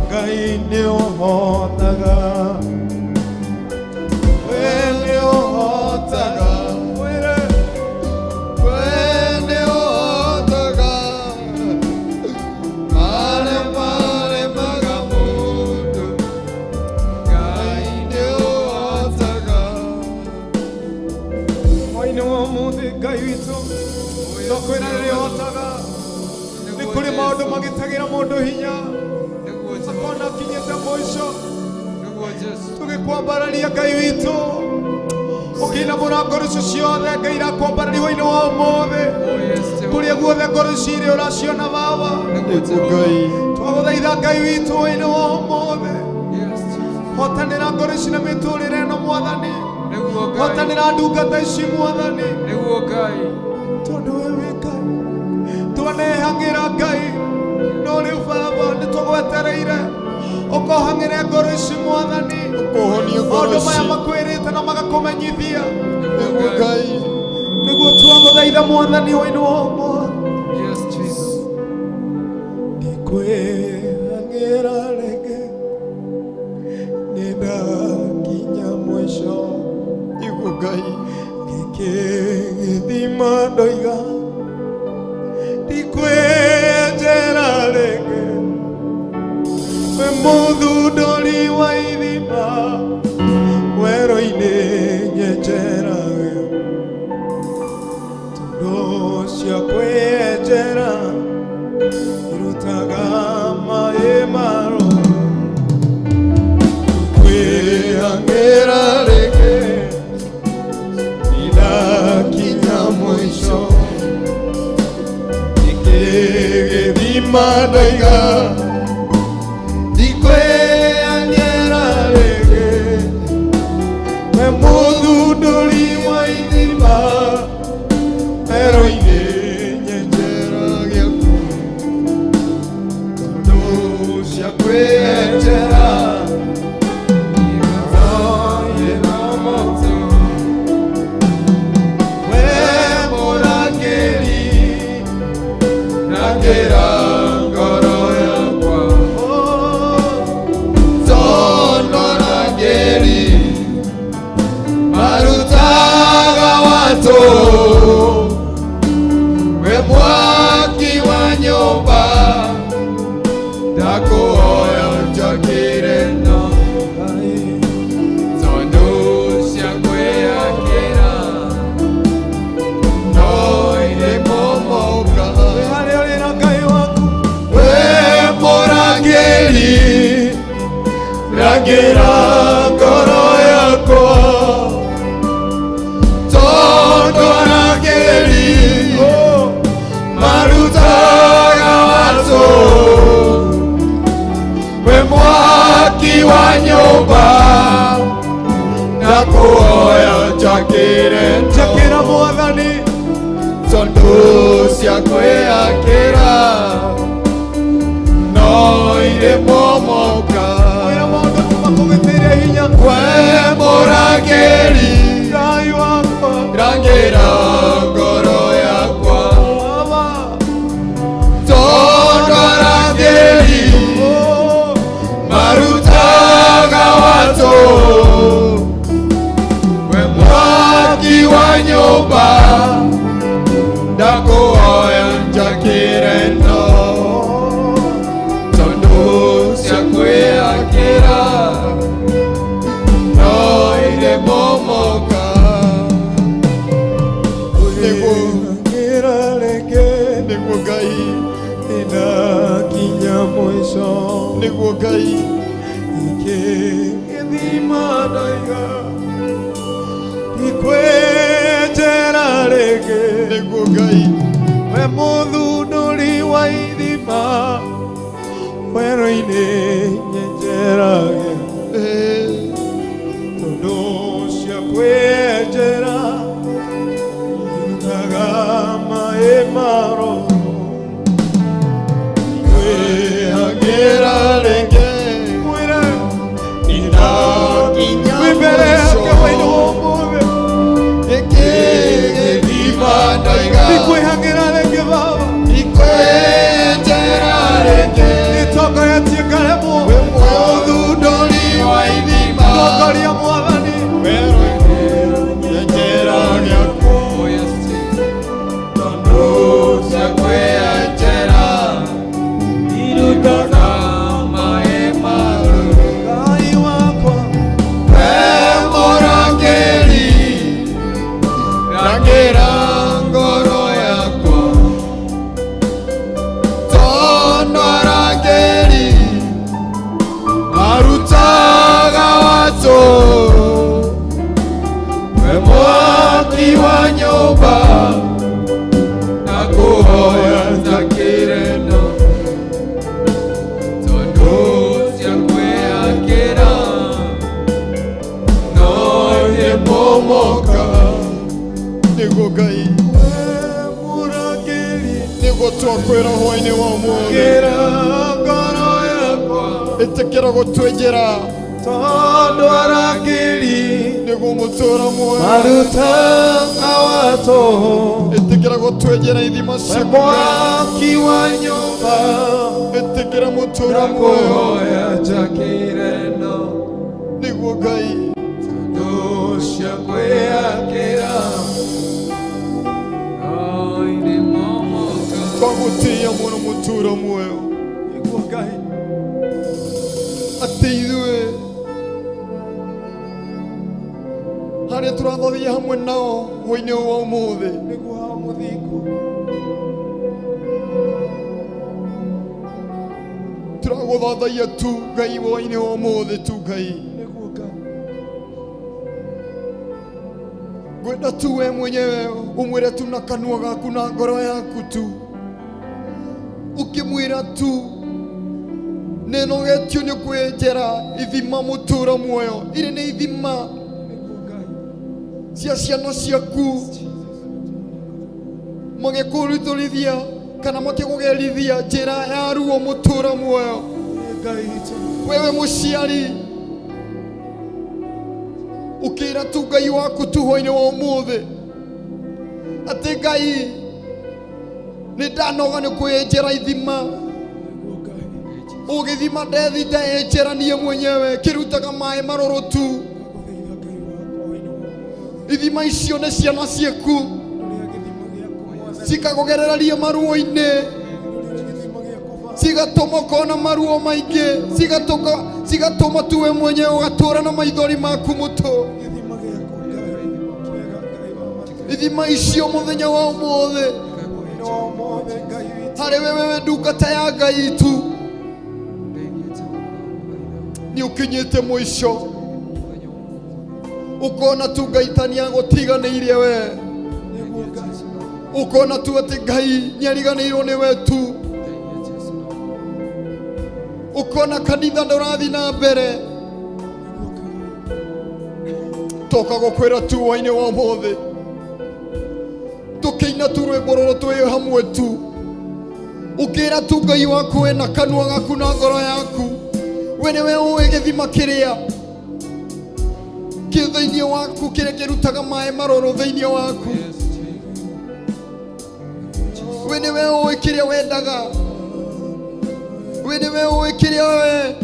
Ngai nĩũhotaga. We nĩũhotaga. We nĩũhotaga marĩa maremaga mũndũ Ngai nĩũhotaga. Hwaĩ-inĩ wa ũmũthĩ Ngai witũ twakwĩra nĩũhotaga. Nĩ kũrĩ maũndũ magĩtagĩra mũndũ hinya akona akinyĩte mũico. Tũgĩkwambararia Ngai witũ ũkĩinamũra ngoro icio ciothe Ngai irakwambararia hwaĩ-inĩ wa ũmũthĩ. Kũrĩa guothe ngoro ici irĩ ũraciona Baba. Twagũthaitha Ngai witũ hwaĩ-inĩ wa ũmũthĩ. Hotanĩra ngoro ici na mĩtũrĩre ĩno Mwathani. Hotanĩra ndungata ici Mwathani. Tondũ we wĩ Ngai twanehangĩra Ngai. No rĩu Baba nĩtũgwetereire ũkohang'ĩre ngoro ici Mwathani. Maũndũ maya makwĩrĩte na magakũmenyithia nĩguo twagũthaitha Mwathani hwaĩ-inĩ wa ũmũthĩ. Nĩkwĩhang'ĩra rĩngĩ nĩndakinya mũico. Nĩguo Ngai gĩkĩ gĩthima ndoiga ndikwĩenjera rĩngĩ. We mũthundũri wa ithima werũ-inĩ nyenjera we. Tondũ cia kwĩenjera irutaga maĩ marũrũ. ithima ndaiga ndikweanĩra rĩngĩ we mũthundũri wa ithima werũ-inĩ nyenjera gĩaku tondũ cia kwĩenjera we mwaki wa nyumba ndakuhoya njakĩre no tondũ cia kwĩakĩra no irĩ momoka harĩa ũrĩ na Ngai waku we mũrangĩri rangĩra ngoro yakwa we mwaki wa nyumba ndakuhoya njakĩra Mwathani tondũ cia kwĩakĩra no irĩ momoka we mũrangĩri Ngai wakwa rangĩra ngoro yakwa tondũ arangĩri marutaga watu we mwaki wa nyumba ndakuhoya njakĩre no tondũ cia kwĩakĩra no irĩ momoka nĩguo Ngai inakinya mwisho nĩguo Ngai gĩthima ndaiga ndikwĩenjera rĩngĩ nĩguo Ngai we mũthundũri wa ithima werũ-inĩ nyenjera tondũ cia kwĩenjera irutaga maĩ maro kwĩagĩra rĩngĩ inakinya gĩthima ndaiga ndikwĩhangĩra rĩngĩ Baba ndikwĩenjera rĩngĩ nĩtongoretie ngaremwo we mũthundũri wa ithima tongoria Mwathani werũ-inĩ nyenjera gĩaku tondũ cia kwĩenjera irutaga maĩ maru Ngai wakwa we mũrangĩri rangĩra ngoro yakwa tondũ arangĩri arutaga watu we mwaki wa nyumba ndakuhoya njakĩre no tondũ cia kwĩakĩra no irĩ momoka nĩguo Ngai mũrangĩri nĩguo twakwĩra hwaĩ-inĩ wa ũmũthĩ ngoro yakwa ĩtĩkĩra gũtwenjera tondũ arangĩri nĩguo mũtũũra muoyo marutaga watu ĩtĩkĩra gũtwenjera ithima cia mwaki wa nyumba ĩtĩkĩra mũtũũra muoyo njakĩre no nĩguo Ngai tondũ cia kwĩakĩra twagũtĩĩa mũno mũtũũra muoyo nĩguo Ngai atĩ ithuĩ harĩa tũrathothia hamwe nao hwaĩ-inĩ ũyũ wa ũmũthĩ nĩguo ha mũthingo turagũthathaiya tu Ngai hwaĩ-inĩ wa ũmũthĩ tu Ngai nĩguo Ngai ngwenda tu we mwenyewe umwĩre tu na kanua gaku na ngoro yaku tu ukimwira tu nenogetio nĩ kwĩnjĩra ithima mũtũũra muoyo. Irĩ nĩ ithima cia ciana ciaku magĩkũrutũrithia kana makĩkũgerithia njĩra ya ruo mũtũũra muoyo. Wewe mũciari ukĩra tu Ngai waku tuhũ-inĩ wa ũmũthĩ atĩ Ngai nĩ ndanoga nĩ kwĩnjĩra ithima. Ũgĩthima ndethi ndeĩnjĩra niĩ mwenyewe kĩrutaga maĩ marũrũ tu. Ithima icio nĩ ciana ciaku cikakũgereria maruo-inĩ, cigatũma ũkona maruo maingĩ, cigatũma tuwe mwenyewe ũgatũũra na maithori maku mũtũ. Ithima icio mũthenya wa ũmũthĩ harĩ wewe ndungata ya Ngai tu nĩ ũkinyĩte mũico. Ũkona tu Ngai ta nĩagũtiganĩirie we, ũkona tu atĩ Ngai nĩariganĩirwo nĩ we tu, ũkona kanitha ndũrathiĩ na mbere. Toka gũkwĩra tu hwaĩ-inĩ wa ũmũthĩ tũkĩina tu rwĩmbo rũrũ twĩ hamwe tu, ũkĩra tu Ngai waku we na kanua gaku na ngoro yaku we nĩwe ũĩ gĩthima kĩrĩa kĩ thĩinĩ waku kĩrĩa kĩrutaga maĩ marũrũ thĩinĩ waku. We nĩwe ũĩ kĩrĩa wendaga, we nĩwe ũĩ kĩrĩa we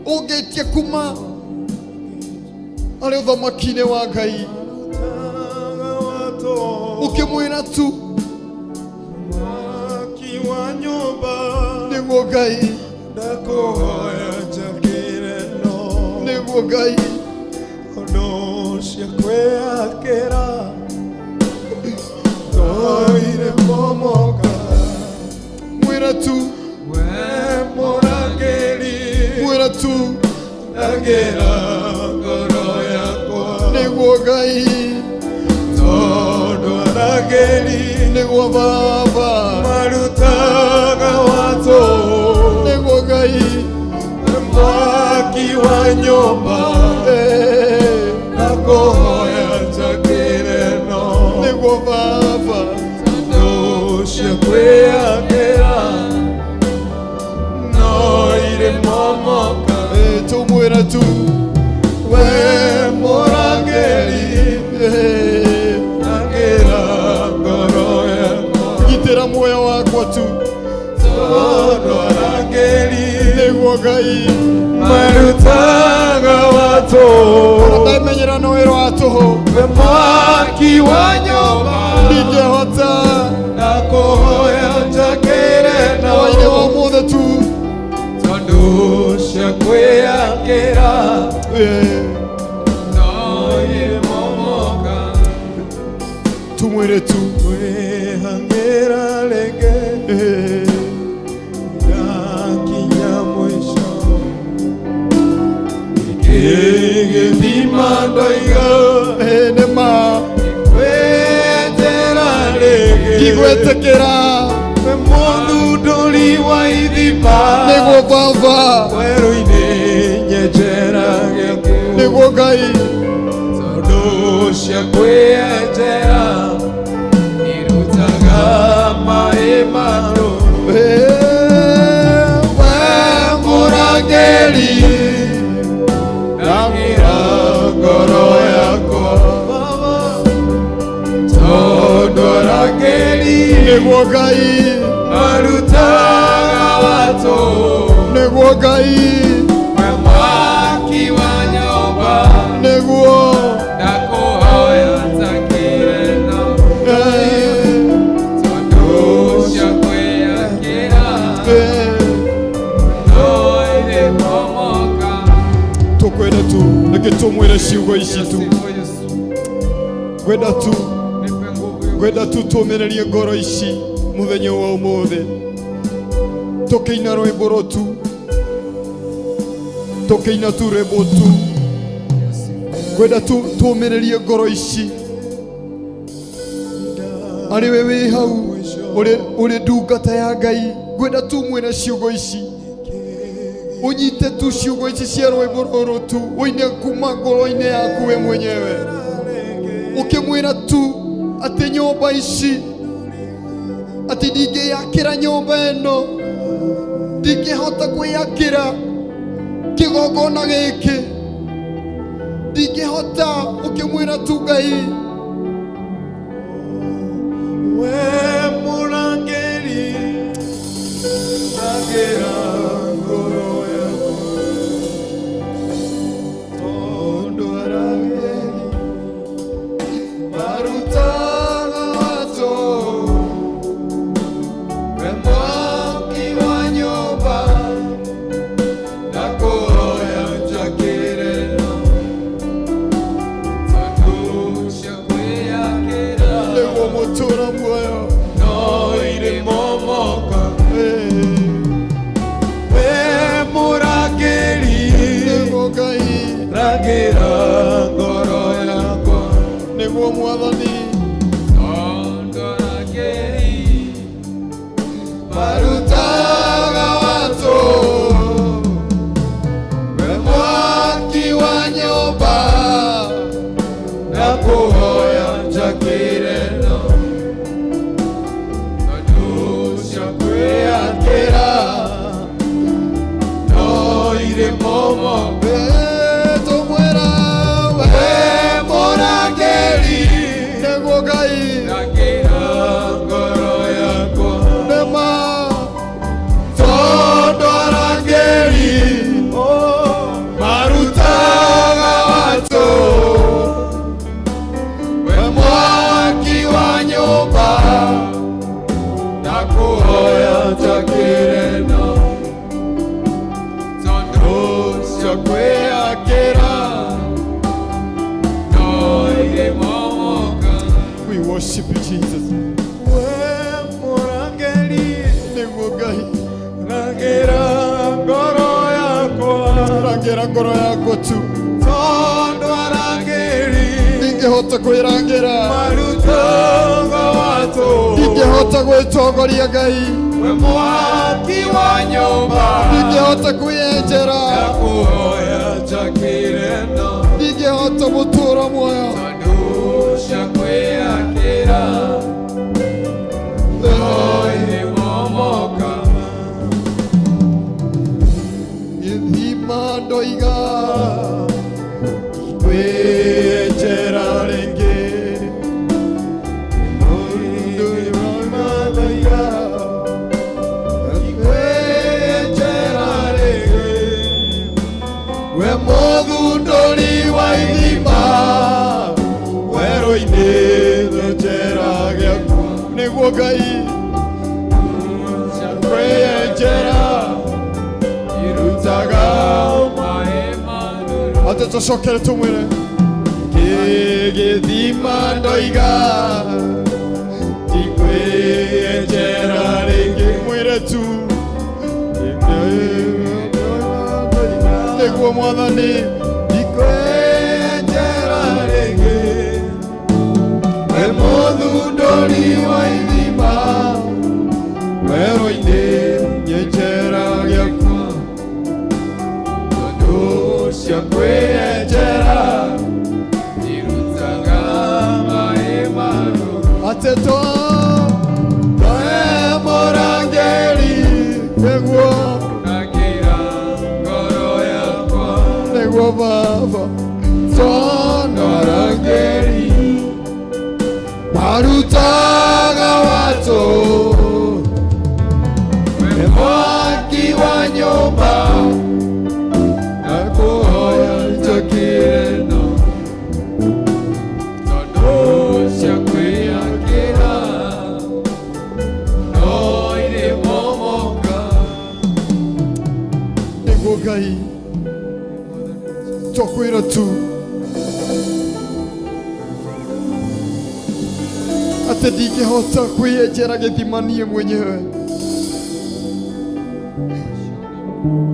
ũngĩtie kuma arĩ ũthamaki-inĩ wa Ngai. Ukimwĩra tu nĩguo Ngai nĩguo Ngai no cia kwĩakĩra toire momoka. Mwĩra tu we mũrangĩri mwĩra tu ndagĩra ngoro yakwa nĩguo Ngai tondũ arangĩri nĩguo Baba marutaga watũ nĩguo Ngai mwaki wa nyũmba nakũhoya njakĩre no nĩguo Baba tondũ cia kwĩakĩra no irĩ momoka. Tũmwĩra tu we mũrangĩri ndagĩra ngoro yakwa gitĩra muoyo wakwa tu tondũ arangĩri nĩguo Ngai marutaga watũ ndamenyera no wĩra wa tũhũ we mwaki wa nyũmba ndingĩhota nakũhoya njakĩre no hwaĩ-inĩ wa ũmũthĩ tu tondũ cia kwĩakĩra no irĩ momoka. tumwĩre tu kwĩhangĩra rĩngĩ gakinya mũico gĩthima ndoiga nĩma kwĩenjera rĩngĩ ngigwĩtĩkĩra we mũthundũri wa ithima nĩguo Baba werũ-inĩ nyenjera gĩaku nĩguo Ngai tondũ cia kwĩenjera irutaga maĩ marũrũ. we mũrangĩri ndagĩra ngoro yakwa tondũ arangĩri nĩguo Ngai marutaga watũ nĩguo Ngai we mwaki wa nyũmba nĩguo ndakũhoya njakĩre no tondũ cia kwĩakĩra no irĩ momoka. tũkwenda tu reke tũmwĩre ciugo ici tu ngwenda tu tũmĩrĩrie ngoro ici mũthenya wa ũmũthĩ tũkĩina rwĩmbo rũ tu tũkĩina tu rwĩmbo tu ngwenda tu tũmĩrĩrie ngoro ici arĩ we wĩ hau ũrĩ ndungata ya Ngai ngwenda tu mwena ciugo ici unyite tu ciugo ici cia rwimbo ruru tu uine kuma ngoro-ini yaku we mwenyewe ukimwira tu ati nyumba ici ati ndingiyakira nyumba ino ndingihota kwiyakira kigongona giki ndingihota ukimwira tu Ngai we murangeri rangera ngoro yaku tondo arangeri marutaga watu we mwaki wa nyumba nakuhoya njakireno tandusha kwiyakira niguo mutura muoyo no iri momoka we murangeri niguo Ngai rangera ngoro yakwa niguo Mwathani tondo rangeri marutaga watu we mwaki wa nyumba nakuhoya njakireno tandusha kwiyakira no iri momoka tumwira we murangeri niguo Ngai rangera ngoro yakwa nema tondo rangeri marutaga watu we mwaki wa nyumba nakuhoya njakireno tandusha kwiyakira no iri momoka we worship you Jesus we murangeri niguo Ngai rangera ngoro yakwa rangira ngoro yakwa tu tondo rangeri ndingihota kwirangira marutaga watu ndingihota gwitongoria Ngai we mwaki wa nyumba ndingihota kwiyenjera nakuhoya njakireno ndingihota gutura muoyo tandusha kwiyakira no iri momoka ithima ndoiga kwiyenjera ringi mundu imathaiga kwiyakira rĩngĩ we muthunduri wa ithima werũ-inĩ nyenjera gĩaku nĩguo Ngai kwĩyenjera irutaga maĩ manuru ate tũcokere tũmwĩre gĩthima ndoiga ti kwĩyenjera rĩngĩ mwĩre tu nĩguo Mwathani kwĩyenjera rĩngĩ we mũthundũri wa ithima werũ-inĩ nyenjera gĩaku tondũ cia kwĩyenjera irutaga maĩ manuru atetwo we mũrangĩri nĩguo rangĩra ngoro yakwa nĩguo Baba tondo rangĩri marutaga watu we mwaki wa nyũmba nakuhoya njakireno tondũ cia kwĩyakĩra no irĩ momoka nĩguo Ngai twakwĩra tu atĩ ndingĩhota kwĩyenjera gĩthima niĩ mwenyewe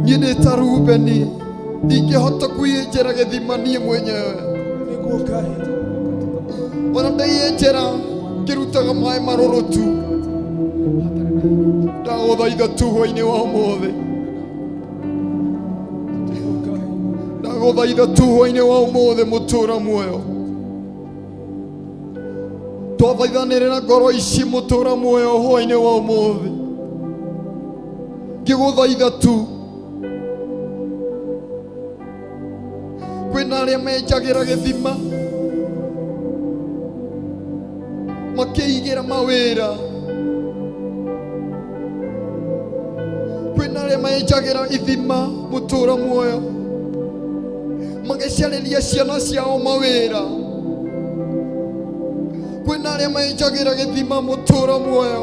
niĩ ndĩ ta Rubeni ndingĩhota kwĩyenjera gĩthima niĩ mwenyewe nĩguo Ngai ona ndaiyenjera ngĩrutaga maĩ marũrũ tu ndaguthaitha tu hwainĩ wa ũmũthĩ, ndaguthaitha tu hwainĩ wa ũmũthĩ mũtũũra muoyo, twathaithanĩre na ngoro ici mũtũũra muoyo hwainĩ wa ũmũthĩ, ngĩgũthaitha tu. Kwĩna arĩa menjagĩra gĩthima makĩigĩra mawĩra, kwĩna arĩa menjagĩra ithima mũtũũra muoyo magĩcarĩria ciana ciao mawĩra, kwĩna arĩa menjagĩra gĩthima mũtũũra muoyo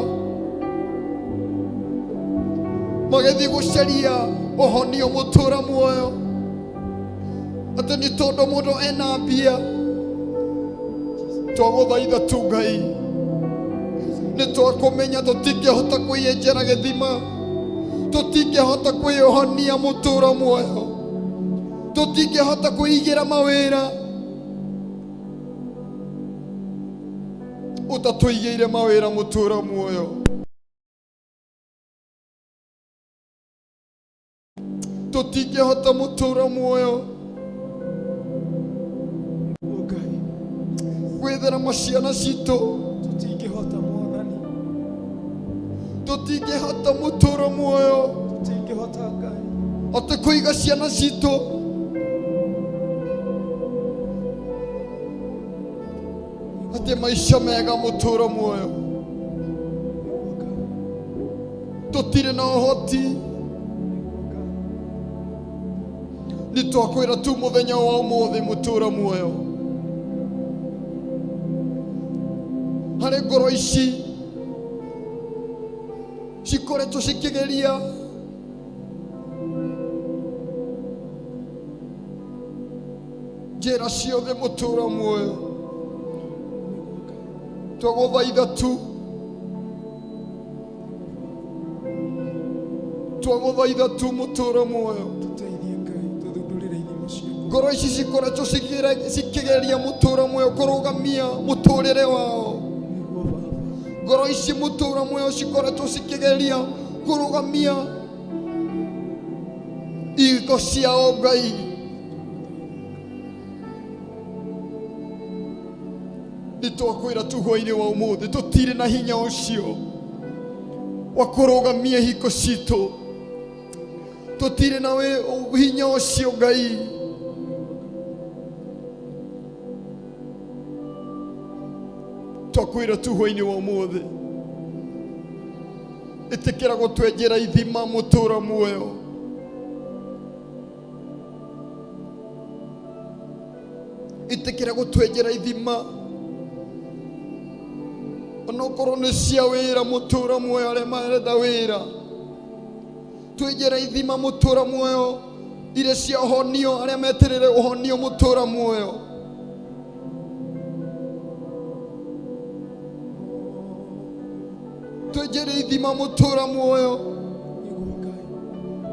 magĩthiĩ gũcaria ũhonio mũtũũra muoyo, atĩ nĩ tondũ mũndũ ena mbia. Twagũthaitha tu Ngai, nĩ twakũmenya tũtingĩhota kwĩyenjera gĩthima, tũtingĩhota kwĩyohonia mũtũũra muoyo, tũtingĩhota kwĩigĩra mawĩra ũtatũigĩire mawĩra mũtũũra muoyo. Tũtingĩhota mũtũũra muoyo gwethera maciana citũ, Tũtingĩhota Mwathani, tũtingĩhota mũtũũra muoyo tũtingĩhota Ngai, atĩ kũiga ciana citũ atĩ maica mega mũtũũra muoyo. Tũtirĩ na ũhoti, nĩ twakwĩra tu mũthenya wa ũmũthĩ mũtũũra muoyo, harĩ ngoro ici cikoretwo cikĩgeria njĩra ciothe mũtũũra muoyo, twagũthaitha tu, twagũthaitha tu mũtũũra muoyo. tũteithie Ngai, tũthundũrĩre ithima ciaku. Ngoro ici cikoretwo cikĩgeria mũtũũra muoyo kũrũgamia mũtũũrĩre wao, Nĩguo Baba, ngoro ici mũtũũra muoyo cikoretwo cikĩgeria kũrũgamia ihiko ciao Ngai, nĩ twakwĩra tu hwainĩ wa ũmũthĩ tũtirĩ na hinya ũcio wa kũrũgamia ihiko citũ, tũtirĩ na hinya ũcio Ngai. Twakwĩra tu hwainĩ wa ũmũthĩ ĩtĩkĩra gũtwenjera ithima mũtũũra muoyo, ĩtĩkĩra gũtwenjera ithima onokorwo nĩ cia wĩra mũtũũra muoyo, arĩa marenda wĩra twenjera ithima mũtũũra muoyo, irĩ cia ũhonio, arĩa meterere ũhonio mũtũũra muoyo. Twenjere ithima mũtũũra muoyo nĩguo Ngai,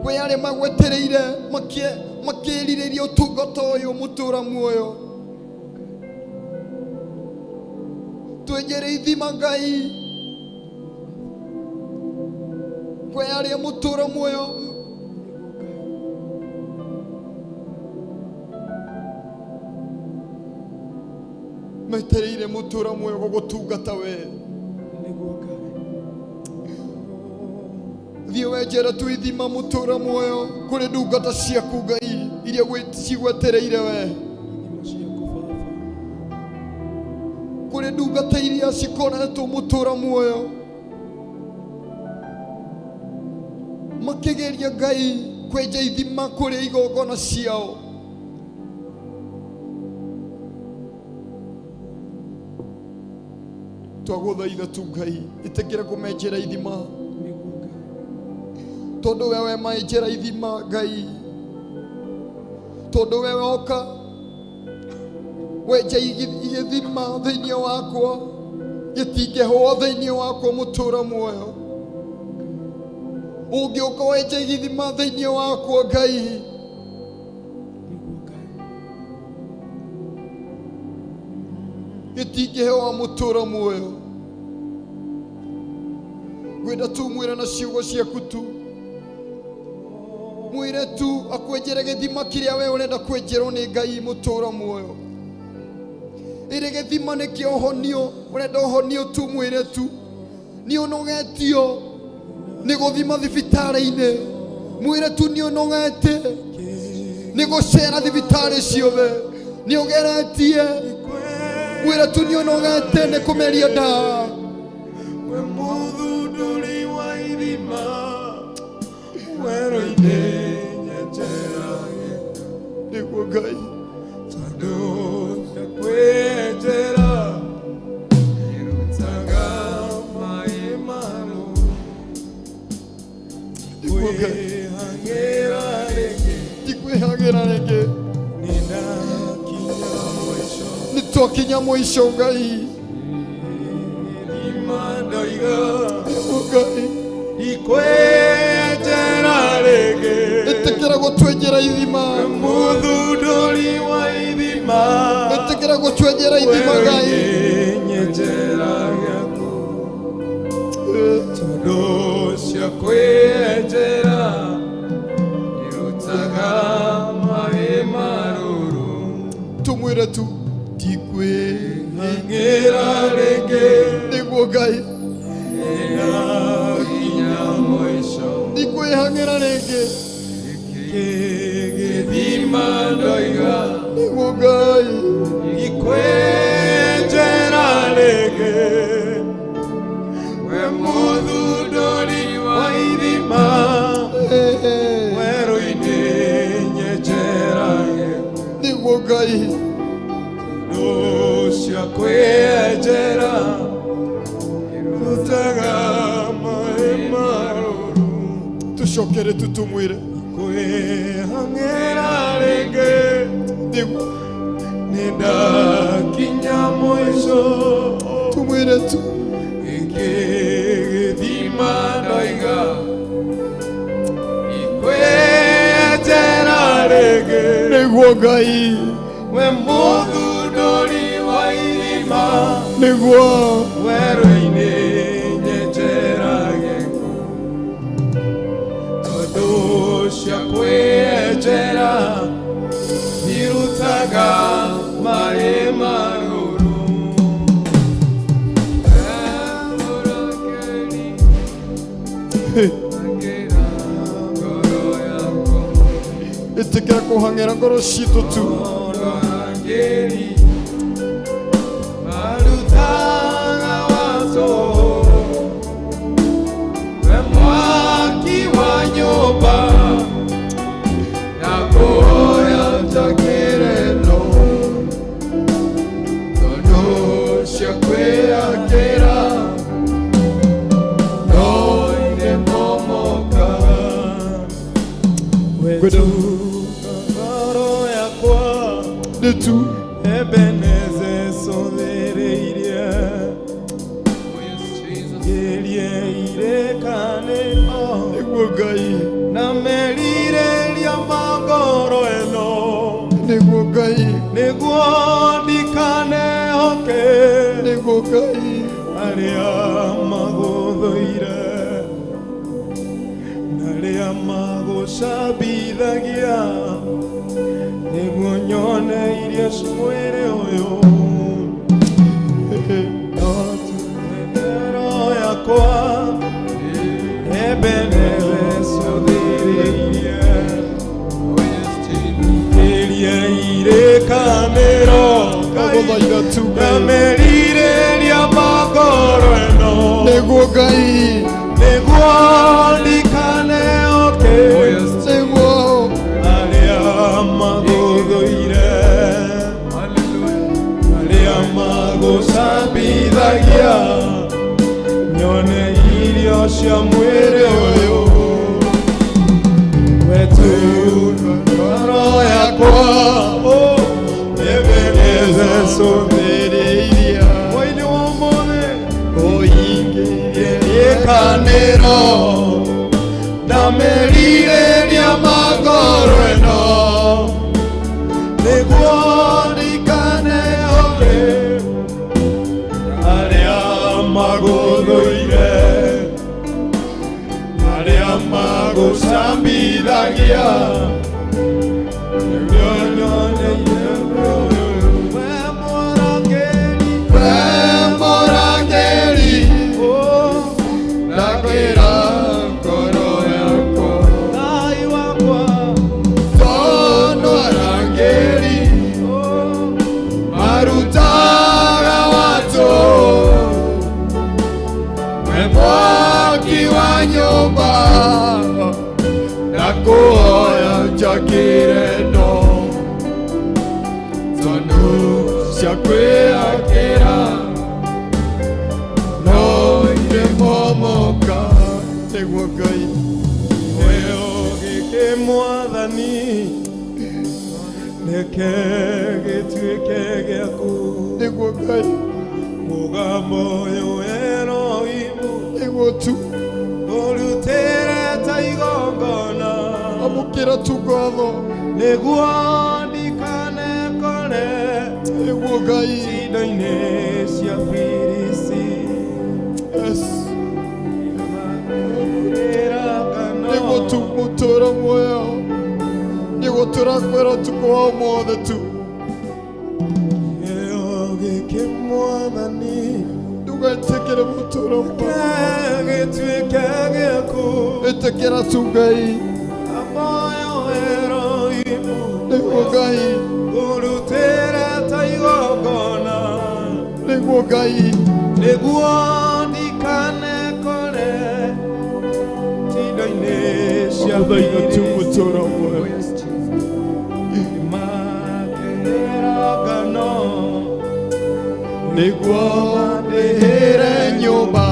kwĩ arĩa magwetereire makĩĩrirĩria ũtungata ũyũ mũtũũra muoyo. Twenjere ithima Ngai kwĩ arĩa mũtũũra muoyo metereire mũtũũra muoyo gũgũtungata wee. nĩguo Ngai, Thiĩ wenjere tu ithima mũtũũra muoyo kũrĩ ndungata ciaku Ngai iria cigwetereire wee, ithima ciaku Baba, kũrĩ ndungata iria cikoretwo mũtũũra muoyo makĩgeria Ngai kwenja ithima kũrĩ igongona ciao. Twagũthaitha tu Ngai ĩtĩkĩra kũmenjera ithima, nĩguo Ngai, tondũ wewe menjera ithima Ngai, tondũ wewe oka wenja igĩthima thĩinĩ wakwa gĩtingĩhũa thĩinĩ wakwa mũtũũra muoyo. Ũngĩũka wenja igĩthima thĩinĩ wakwa Ngai, nĩguo Ngai, gĩtingĩhũa mũtũũra muoyo. Ngwenda tu mwira na ciugo ciaku tu. Mwire tu akwenjere githima kiria we urenda kwenjerwo ni Ngai mutura muoyo. Ire githima ni kiohonio urenda uhonio tu mwire tu. Ni unogetio ni guthima thibitari-ini. Mwire tu ni unogete ni gucera thibitari ciothe. Ni ugeretie mwire tu ni unogete ni kumeria ndawa. We muthunduri wa ithima werũ-inĩ nyenjerage nĩguo Ngai tondũ kwĩyenjera irutaga maĩ marũrũ nĩguo Ngai kwĩhang'ĩra rĩngĩ ndikwĩhagĩra rĩngĩ nĩndakinya mũico nĩtwakinya mũico Ngai ithima ndoiga nĩguo Ngai ikwĩyenjera rĩngĩ ĩtĩkĩra gũtwenjera ithima muthundũri wa ithima ĩtĩkĩra gũtwenjera ithima Ngai nyenjera gĩaku tondũ cia kwĩyenjera irutaga maĩ marũrũ tũmwĩre tu ndikwĩhang'ĩra rĩngĩ nĩguo Ngai nĩndakinya mũico ndikwĩhang'ĩra rĩngĩ gĩthima ndoiga nĩguo Ngai ikwĩyenjera rĩngĩ we muthundũri wa ithima werũ-inĩ nyenjera gĩaku nĩguo Ngai cia kwĩyenjera irutaga maĩ marũrũ tũcokere tu tũmwĩre kwĩhang'ĩra rĩngĩ nĩguo nĩndakinya mũico tũmwĩre tu gĩkĩ gĩthima ndoiga ikwĩyenjera rĩngĩ nĩguo Ngai we muthundũri wa ithima nĩguo werũ-inĩ nyenjera gĩaku tondũ cia kwĩyenjera irutaga maĩ marũrũ ĩtĩkĩra kũhang'ĩra ngoro citũ tu Angeli marutaga wazo we mwaki wa nyũmba ya kuoya njakĩrĩno tondũ cia kwĩyakĩra no irĩ momokaga Ngwenda ngoro yakwa nĩ tu Ebeneze sothereirie Gerie irekane nĩguo Ngai na merireria magoro eno nĩguo Ngai nĩguo ndikanehoke nĩguo Ngai arĩa magũthũire na arĩa magũcambithagia nĩguo nyone irio cia mwĩrĩ ũyũ no tuendero yakwa Ebeneze sothereirie irie irekanĩro agũthaitha tu na Ngai merireria magoro eno nĩguo Ngai nĩguo ndikanehoke nĩguo arĩa magũthũire arĩa magũcambithagia nyone irio cia mwĩrĩ ũyũ wetu ngoro yakwa Ebeneze sothereirie hwaĩ-inĩ wa ũmũthĩ ikanĩro na merirĩria magoro eno nĩguo ndikanehoke arĩa magũthũire Nĩũnjaragia Kireno Tonu Shakwakera No Yemomoka Tegwakai Weo Gike Mwathani Nekege Tuikege Aku Tegwakai Mugamo Erohimu Tegwatu Olutere Taigongona Amukira tugatho nĩguo ndikanekore nĩguo Ngai cindo-inĩ cia Filisti nĩguo tũgũtũũra muoyo nĩguo tũrakwĩra ũtukũ wa ũmũthĩ tu gĩo gĩkĩ Mwathani ndũgetĩkĩre mũtũũro gĩtuĩke gĩaku ĩtĩkĩra tu Ngai nĩguo Ngai ũrutĩre ta igongona nĩguo Ngai nĩguo ndikanekore cindo-inĩ cia Filisti mũtũũro muoyo makĩhĩra ngano nĩguo ndĩhĩre nyũmba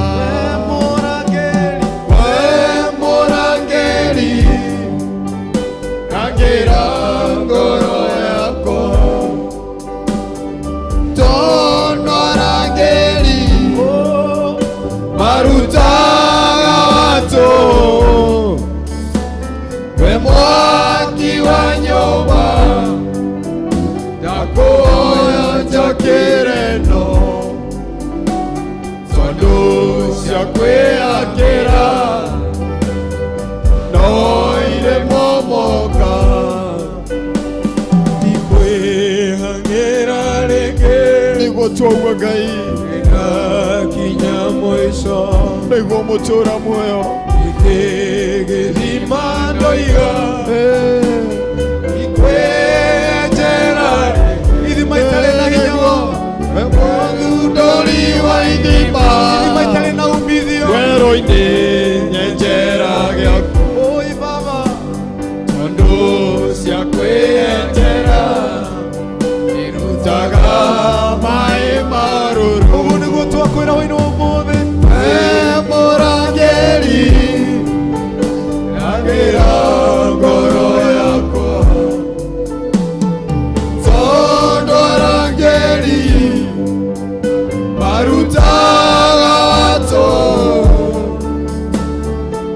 Twaua Ngai kinya mũico nĩguo mũtũũra muoyo gĩthima ndoiga ikwĩenjera ithima itarĩ na hinya mũthundũri wa ithima itarĩ na umithio werũ-inĩ nyenjera gĩaku oi Baba tondũ cia kwĩenjera irutaga ũguo nĩguo twakwĩra wĩna ũmũthĩ mũrangĩri ragĩra ngoro yakwa tondũ arangĩri marutaga watũ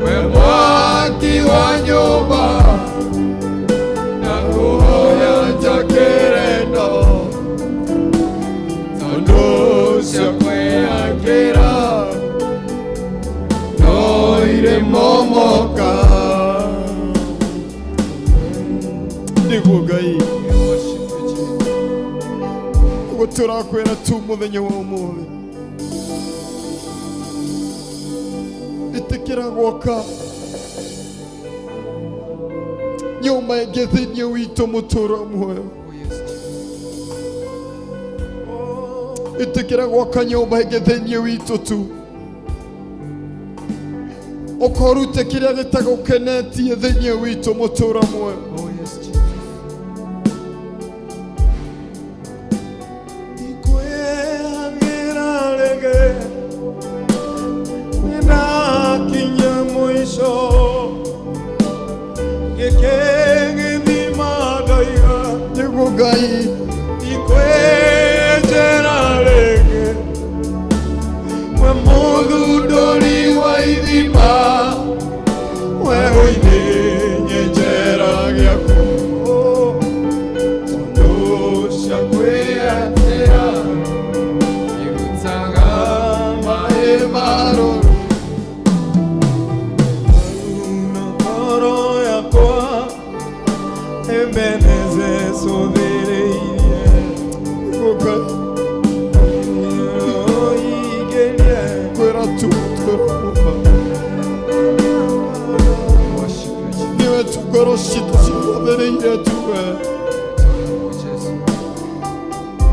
we mwaki wa nyũmba na kũhoya njakĩrendo Shakwakera no iremomoka nĩguo Ngai ũguo tũrakwĩra tu mũthenya wa ũmũthĩ ĩtĩkĩra gwaka nyũmba ĩngĩ thĩinĩ witũ mũtũũro muoyo ĩtĩkĩra gwaka nyũmba ĩngĩ thĩinĩ witũ tu ũkorute kĩrĩa gĩtagũkenetie thĩinĩ witũ mũtũũro muoyo ikwĩhangĩra rĩngĩ nĩndakinya mũico gĩkĩ gĩthima ndoiga nĩguo Ngai ikwĩenjera rĩngĩ we mũthundũri wa ithima werũ-inĩ nyenjera gĩaku tondũ cia kwĩenjera irutaga maĩ marũrũ ngoro yakwa tucothereire tuwe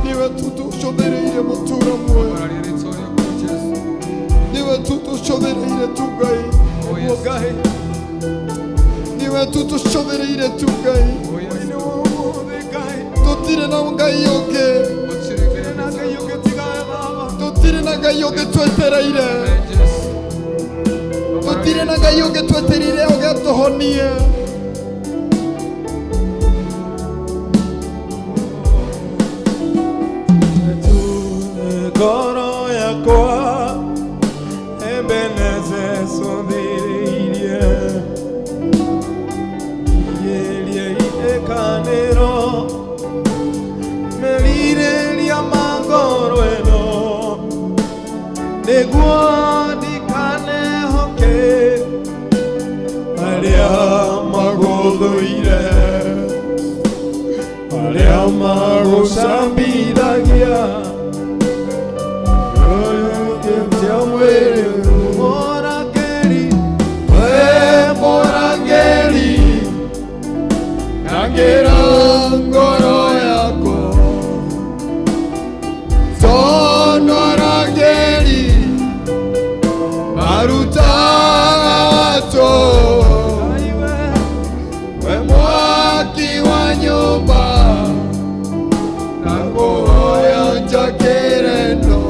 niwe tu tucothereire mutura muoyo niwe tu tucothereire tu Ngai Ngai niwe tu tucothereire tu Ngai tutire na Ngai ungi tutire na Ngai ungi twetereire tutire na Ngai ungi twetereire ugatuhonie ngoro yakwa ebeneze sothirie yerie ikanero merireria mangoro eno niguo ndikanehoke aria maguthuire aria magucambithagia Morangeri Nangera ngoro yako Sonorangeri Maruta watu we mwaki wa nyumba Nakuhoya njakireno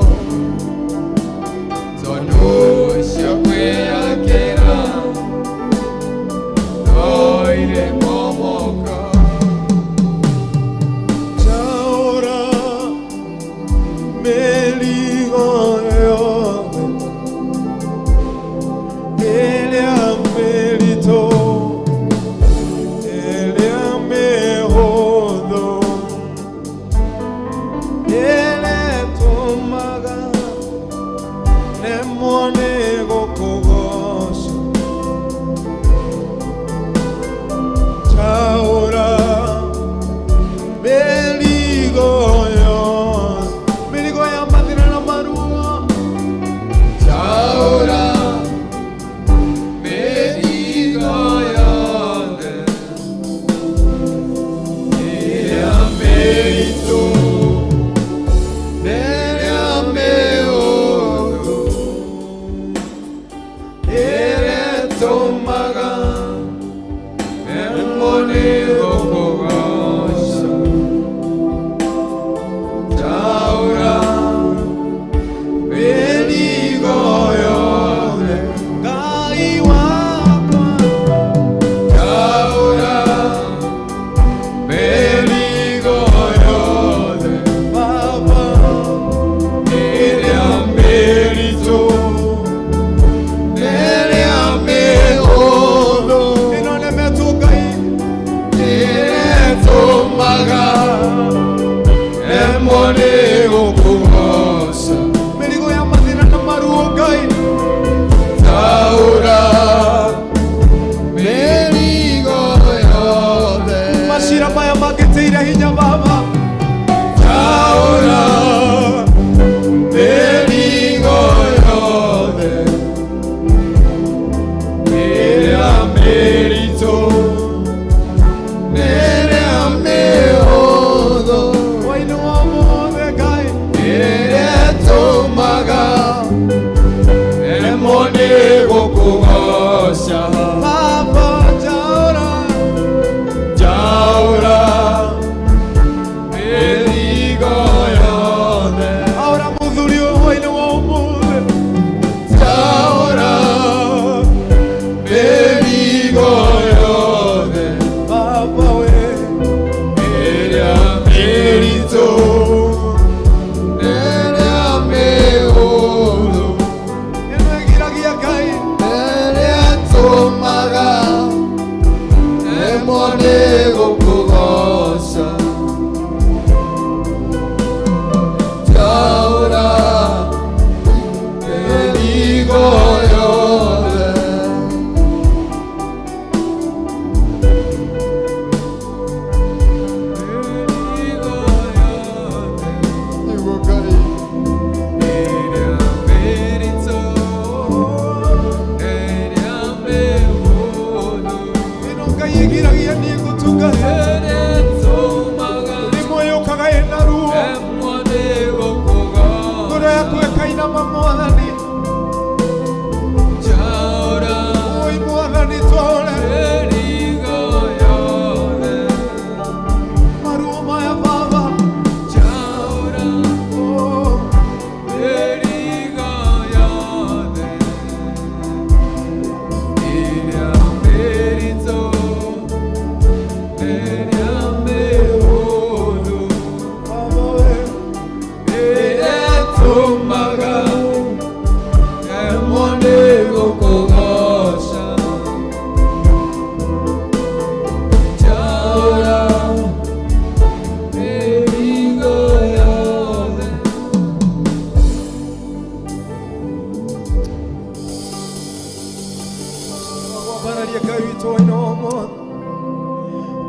Twainomo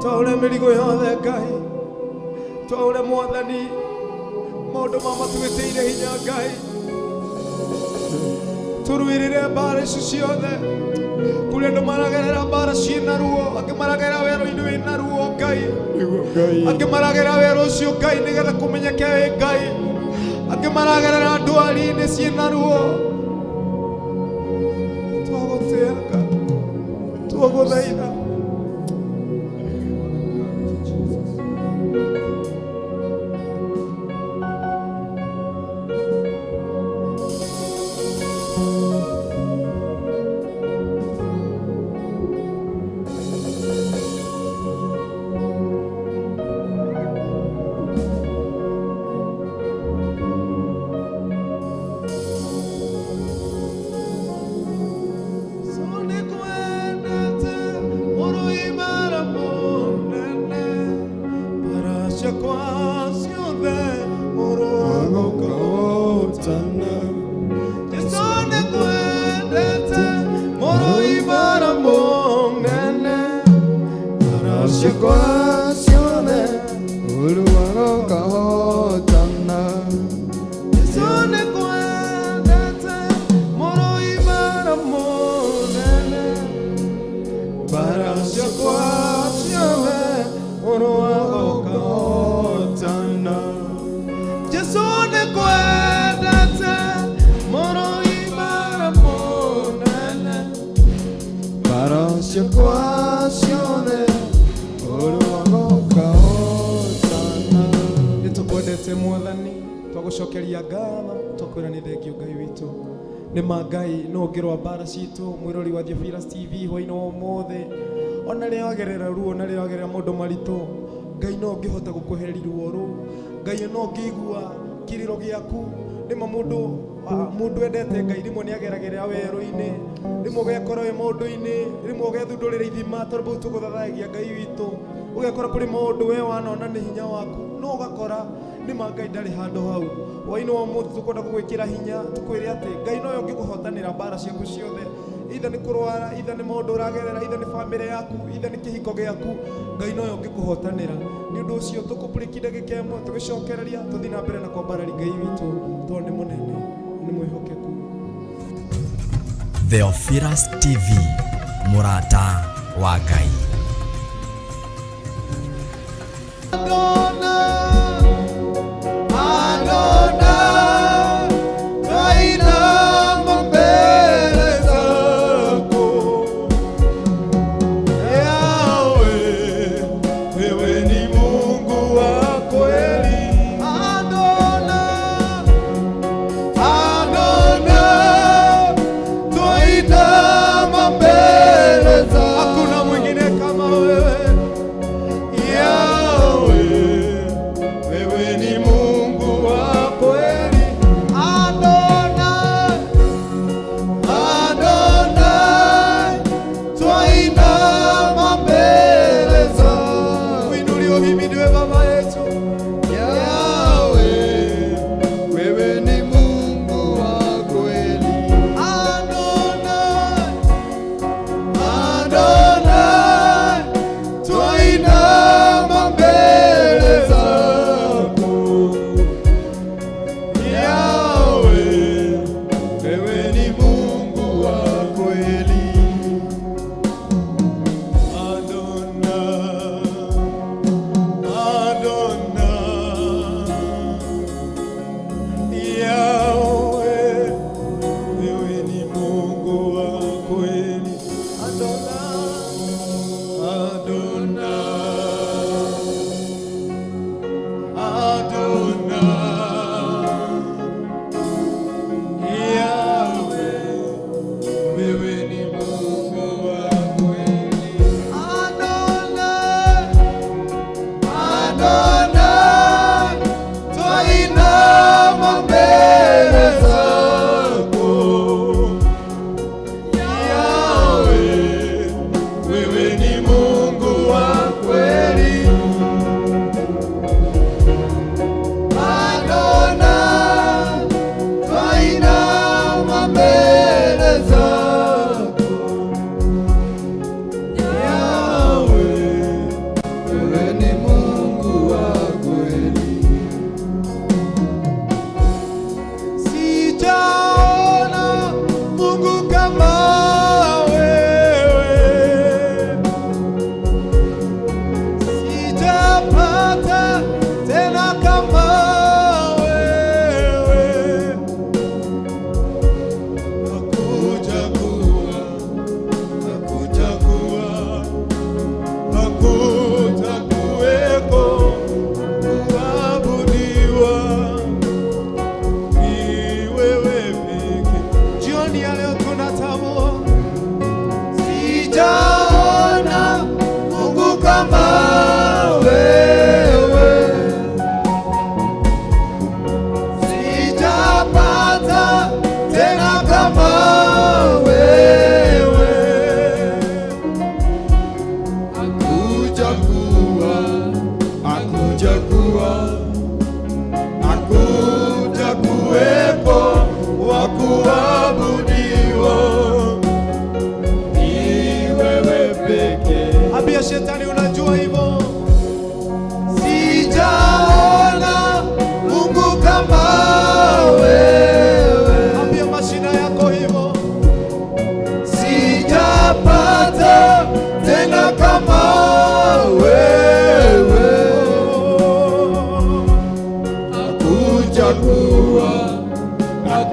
Twaure mĩrigo yothe Ngai Twaure Mwathani maũndũ ma matwĩtĩire hinya Ngai tũruĩrĩre mbara icio ciothe kũrĩ andũ maragerera mbara ciĩna ruo angĩ maragerera werũ-inĩ wĩna ruo Ngai angĩ maragerera werũ ũcio Ngai nĩgetha kũmenyeke wĩ Ngai angĩ maragerera ndwari-inĩ ciĩna ruo twagũtĩĩa Ngai twagũthaitha twagucokeria ngatho twakwĩra nĩ thengio Ngai witũ nĩ ma Ngai no ngĩrwa mbara citũ mwĩrori wa Theophilus TV hwaĩ-inĩ wa ũmũthĩ ona rĩrĩa wagerera ruo ona rĩrĩa wagerera maũndũ maritũ Ngai no ngĩhota gũkweheria ruo rũu Ngai no ngĩigua kĩrĩro gĩaku nĩma mũndũ endete Ngai rĩmwe nĩ ageragĩra werũ-inĩ rĩmwe ũgekora wĩ maũndũ-inĩ rĩmwe ũgethundũrĩra ithima tondũ tũgũthathaigia Ngai witũ ũgekora kũrĩ maũndũ we wanona nĩ hinya waku no ũgakora nĩma Ngai ndarĩ handũ hau hwaĩ-inĩ wa ũmũthĩ tũkwenda gũgwĩkĩra hinya tũkwĩre atĩ Ngai nowe ũngĩkũhotanĩra mbara ciaku ciothe itha nĩ kũrwara itha nĩ maũndũ ũragerera itha nĩ bamĩrĩ yaku itha nĩ kĩhiko gĩaku Ngai nowe ũngĩkũhotanĩra nĩ ũndũ ũcio tũkũpũrĩki ndagĩka ĩmwe tũgĩcokereria tũthiĩ na mbere na kwambarari Ngai witũ tondũ nĩ mũnene nĩ mwĩhokeku. Theophilus TV mũrata wa Ngai. Hakuna mwingine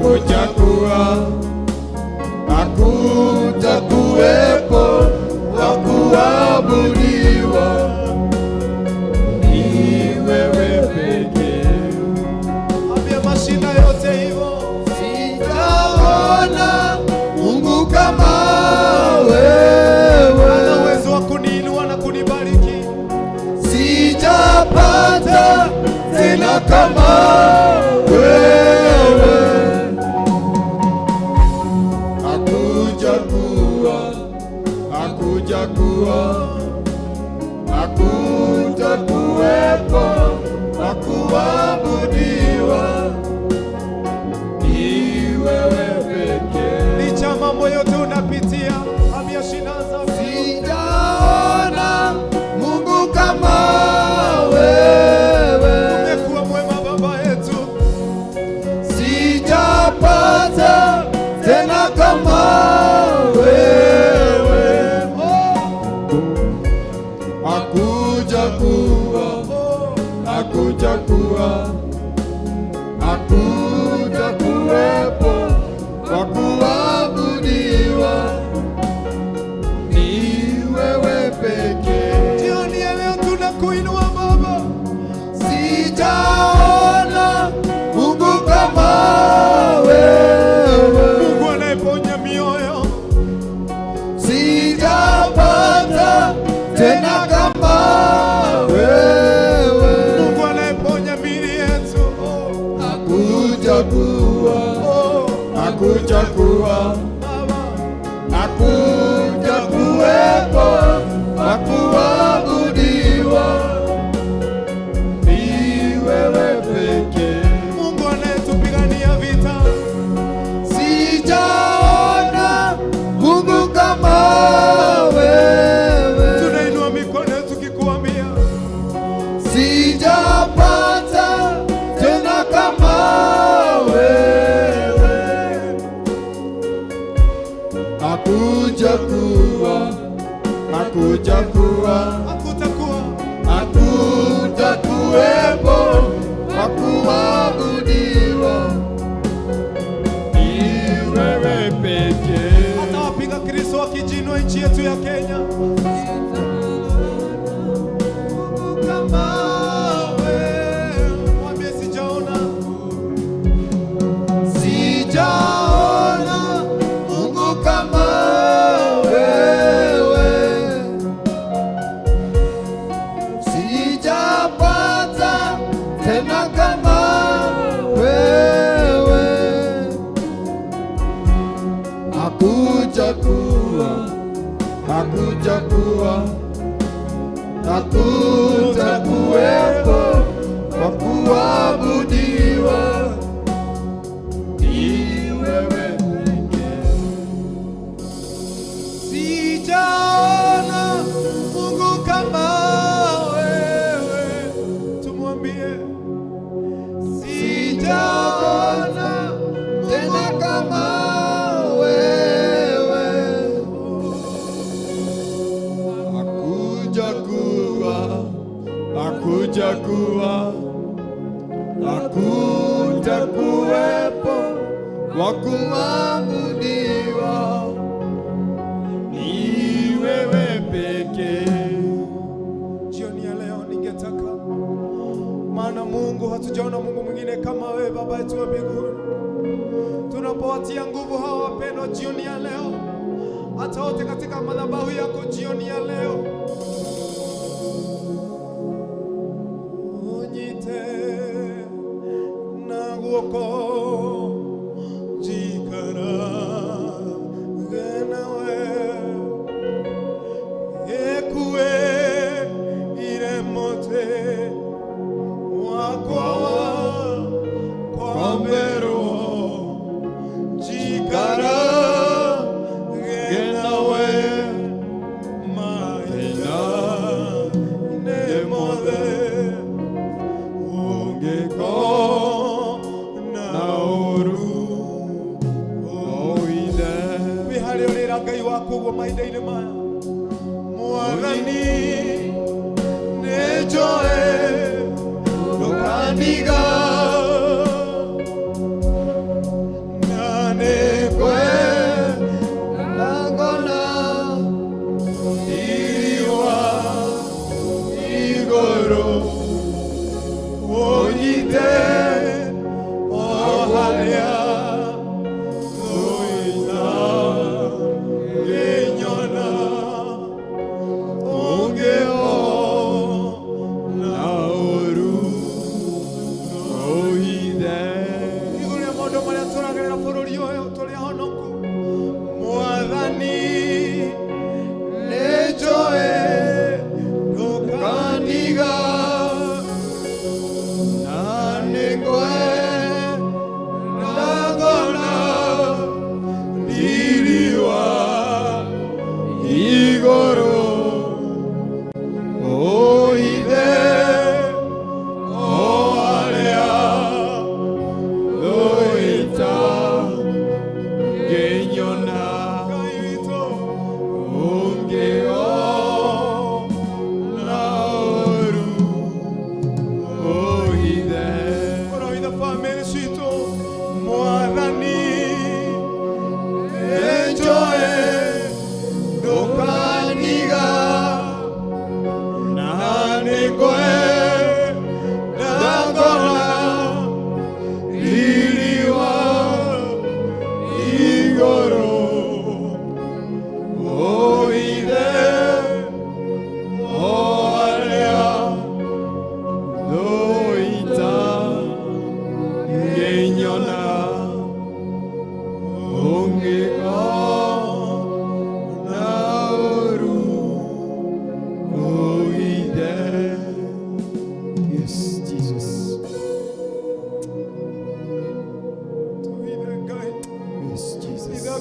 hakuchagua, hakutakuwepo wa kuabudiwa, ni wewe pekee. Ambia mashina yote hivyo. Sijaona Mungu kama wewe, Ana uwezo wa kuniinua na kunibariki. sijapata tena kama wewe. Hakuchagua, hakutakuwepo wa kuabudiwa, ni wewe pekee. Licha mambo yote unapitia, ambia shina zako. Sijaona Mungu kama wewe, Umekuwa mwema Baba yetu. sijapata tena kama wewe. Hakuchagua, hakutakuwepo wa kuabudiwa, ni wewe pekee. Jioni ya leo tunakuinua Baba. Sijaona Mungu kama wewe, Mungu anayeponya mioyo. sijapata tena kama wewe. Mungu anayeponya miili yetu. Hakuchagua, Baba. hakutakuwepo wa kuabudiwa, ni wewe pekee. Mungu anayetupigania vita. Sijaona Mungu kama wewe, Tunainua mikono yetu tukikuambia, sijapata tena kama wewe. Hakuchagua, hakutakuwepo wa kuabudiwa, ni wewe pekee. hata wapinga Kristo wakijinua nchi yetu ya Kenya. Kama wewe, mwambie sijaona. Sijaona Mungu kama wewe, sijapata tena kama wewe. Hakuchagua, hakutakuwepo wa kuabudiwa, ni wewe pekee. Sijaona Mungu kama wewe. Tumwambie Sijaona tena kama wewe. Hakutakuwepo wa kuabudiwa, ni wewe pekee. jioni ya leo ningetaka, maana Mungu, hatujaona Mungu mwingine kama wewe Baba yetu wa mbinguni. Tunapowatia nguvu hawa wapendwa jioni ya leo, hata wote katika madhabahu yako jioni ya leo, unyite na guoko jikara genawe ekue ire mote wakwa kwa mbero jikara genawe maina nemode ungeko naoru oide wihari urira ngai waku guo mahinda-inĩ maya mwathani nĩnjoe ndũkaniga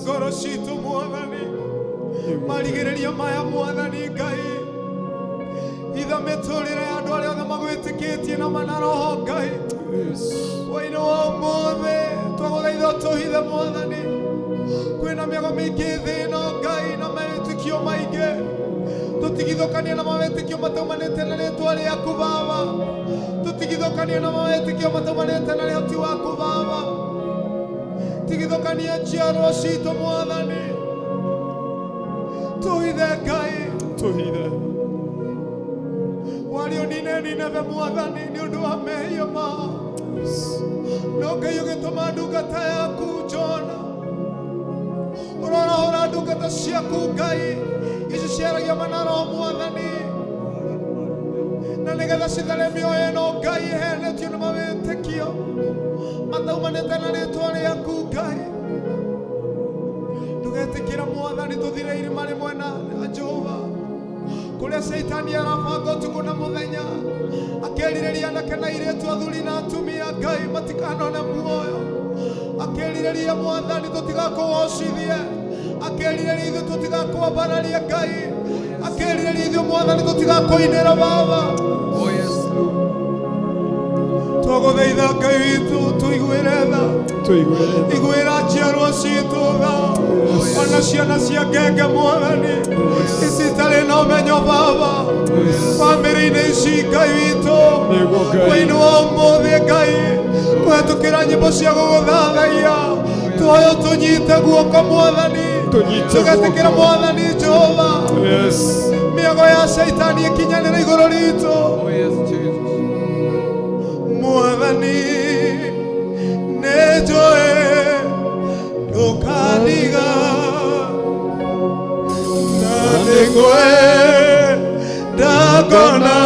Gorosito Mwathani marigereria maya Mwathani Ngai itha miturire ya andu aria othe magwitikitie na manaroho Ngai waino wa umuthi twaguthaitha utuhithe Mwathani kwina miago mingi thino Ngai na metikio maingi tutigithukanie na mawetikio mataumanite na ritwa riaku Baba tutigithukanie na mawetikio mataumanite na rihoti waku Baba tigithukania njiarwa citu Mwathani tuhithe Ngai tuhithe wario nineve Mwathani ni undu wa mehia mao no Ngai ugituma ndungata yaku Jona urorahura ndungata ciaku Ngai icio ciaragia manaro Mwathani na nigetha cithare mioyo ino Ngai ihenetio na mawitikio mataumanite na ritwa riaku Ngai ndugetikira Mwathani tuthire irima rimwe na Jehova kuria Saitani arabanga utuku na muthenya akiririria anake na airitu athuri na atumia Ngai matikanone muoyo akiririria Mwathani tutigakugocithie akiririria ithu tutigakwambararia Ngai akiririria ithu Mwathani tutigakuinira Baba twaguthaitha Ngai witu tuiguire tha iguira njiarwa citu tha ona ciana cia ngenge Mwathani ici itari na umenyo Baba bamĩrĩ-inĩ ici Ngai witu waino wa umuthi Ngai kũhetũkĩra nyĩmbo cia gũgũthathaiya tuoyo tunyite guoko Mwathani tugetĩkĩra Mwathani Jehova mĩago ya Saitani ĩkinyanĩre igũrũ ritũ Mwathani nejoe ndũkaniga na nĩngwe ndakona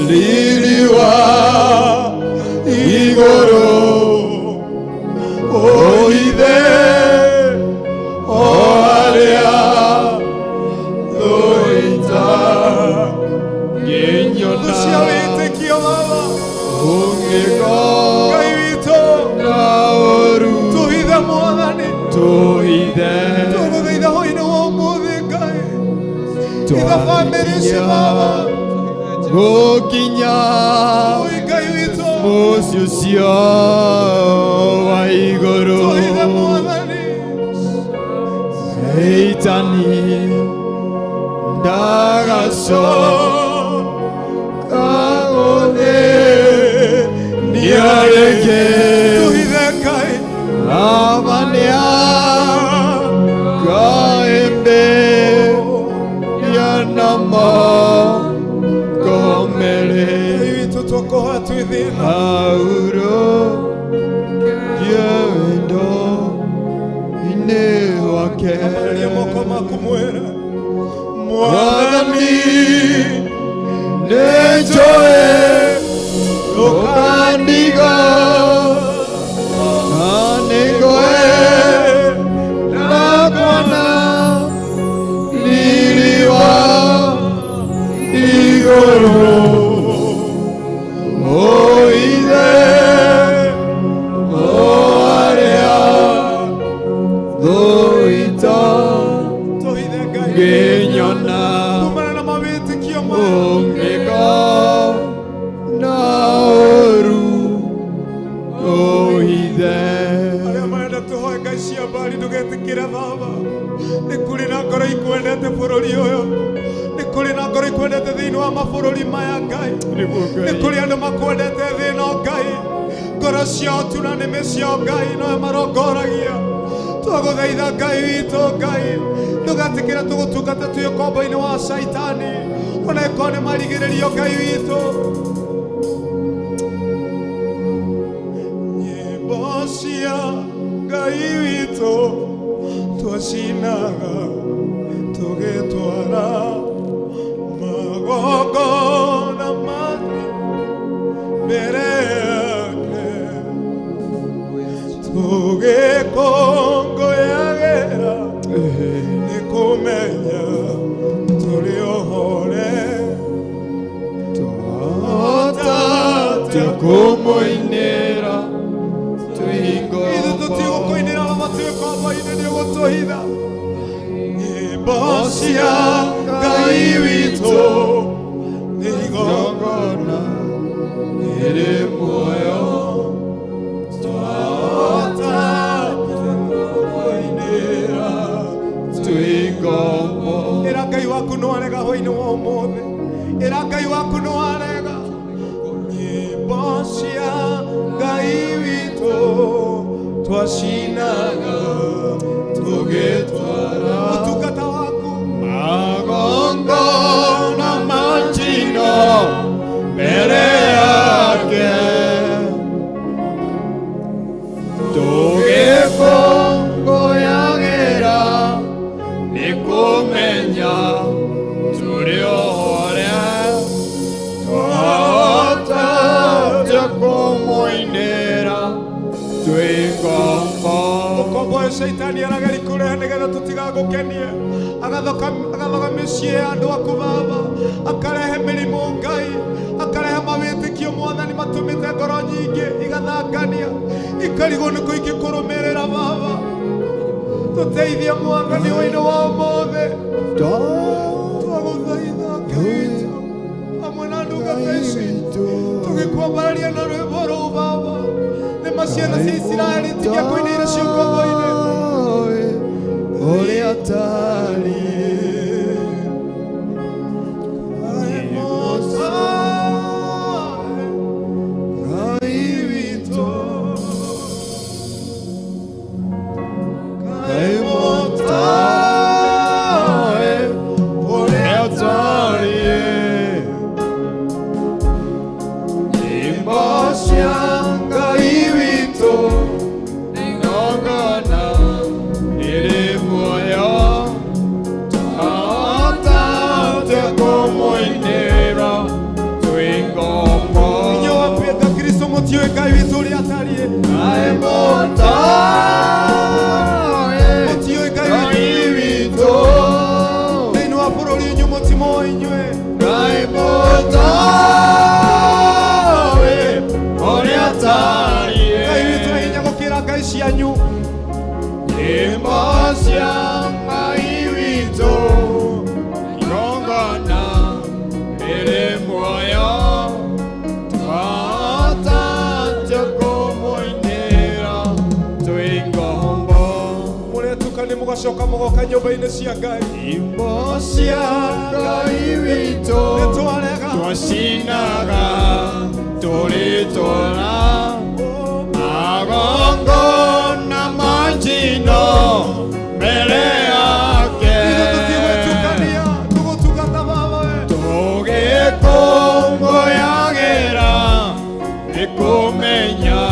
riri wa igũrũ o ithe o arĩa thũita ngĩnyona cia wĩtĩkio Baba Ngai witu tuhithe Mwathani tuguthaitha hwainĩ wa ũmũthĩ Ngai itha bamĩrĩ ici Baba gũkinya Ngai witu mũciĩ ũcio wa igũrũ tuhithe Mwathani Saitani ndagacoka niareke tuhithe Ngai abania kaembe yanamo komere witu tukoha twithina auro yendo ine wake amaria moko maku mwera Mwathani nejoe ndũkaniga na nĩngwe ndakona riri wa igũrũ o ithe o arĩa thũita ngĩnyona kumana na mawĩtĩkio ũngĩka na ũru ũhithe arĩa marenda tũhoe Ngai cia mbari ndũgetĩkĩre Baba nĩ kũrĩ na ngoro ikwendete bũrũri ũyũ nĩ kũrĩ na ngoro ikwendete thĩinĩ wa mabũrũri maya Ngai nĩ kũrĩ andũ makwendete thĩno Ngai ngoro ciao tu na nĩmĩ ciao Ngai nowe marongoragia twagũthaitha Ngai witũ Ngai ndũgetĩkĩre tũgũtungata twĩ ũkombo-inĩ wa Saitani ona ĩkorwo nĩ marigĩrĩrio Ngai witũ nyĩmbo cia Ngai witũ twacinaga tũgĩtwara magongona make mbere yake tũgĩkũngũĩra ithu tutigũkũinĩra Baba twĩ kwamba-inĩ nĩ ũgũtũhitha. Nyĩmbo cia Ngai witũ nĩ igongona ĩrĩ muoyo twahota kũinĩra twĩ ngombo. Ĩra Ngai waku nĩ warega hwaĩ-inĩ wa ũmũthĩ. Ĩra Ngai waku nĩ warega. Nyĩmbo cia Ngai witũ twacinaga tũgĩtwara ũtungata waku magongona ma njino mbere yake tũgĩkũngũyagĩra nĩ kũmenya tũrĩ ohoria twahota kũmũinĩra twĩ ngombo. Mũkombo ũyũ Shaitani arageri kũrehe nĩgetha tũtigagũkenie, agathoga mĩciĩ ya andũ aku Baba, akarehe mĩrimũ Ngai, akarehe mawĩtĩkio Mwathani matũmĩte ngoro nyingĩ igathangania ikarigwo nĩ kũingĩ kũrũmĩrĩra Baba. Tũteithie Mwathani hwaĩ-inĩ wa ũmũthĩ. Twagũthaitha Ngai witũ hamwe na ndungata ici tũgĩkwambararia na rwĩmbo rũu Baba. Nĩma ciana cia Isiraeli tigia kũinĩire ciũngano-inĩ ũrĩa tariĩ. Ngai witũ Ngai mũtawe ũrĩa tariĩ. Nyĩmbo cia Ngai witũ nĩ igongona ĩrĩ muoyo twahota kũmũinĩra twĩ ngombo. Inyuĩ wapenda Kristo mũtiũĩ Ngai witũ ũrĩa atariĩ. Ngai mũtawe mũtiũĩ Ngai witũ thĩinĩ wa bũrũri ũyũ mũtimũĩ inyuĩ. Ngai mũtawe ũrĩa atariĩ. Ngai witũ nĩ hinya gũkĩra ngai cianyu. Nyĩmbo cia Ngai witũ igongona rĩrĩ muoyo twahota kũmũinĩra twĩ ngombo. Mũretuka nĩ mũgacoka mũgoka nyũmba-inĩ cia Ngai. Nyĩmbo cia Ngai witũ twacinaga tũrĩtwara magongona ma njino mbere yake tũgĩkũngũyagĩra nĩ kũmenya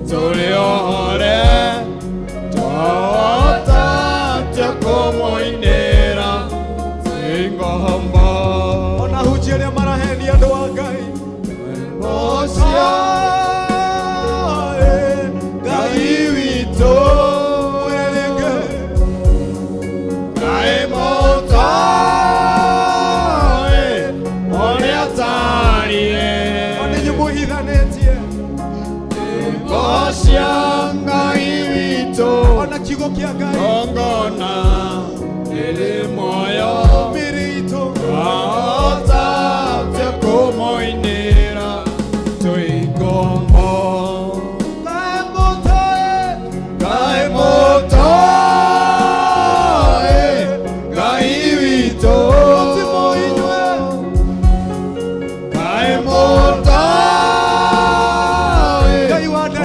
tũrĩ ohore twahota kũmũinĩra twĩ ngombo. Ona hunjia arĩa marahenia andũ a Ngai cia Ngai witũ Ngai mũtawe ũrĩa atariĩ. Ona inyuĩ mũhithanĩtie nyĩmbo cia Ngai witũ ona kiugo kĩa Ngai igongona rĩrĩ muoyo mĩĩrĩ itũ twahota kũmũinĩra twĩ ngombo. Ngai mũtawe Ngai witũ mũtimũĩ inyuĩ. Ngai mũtawe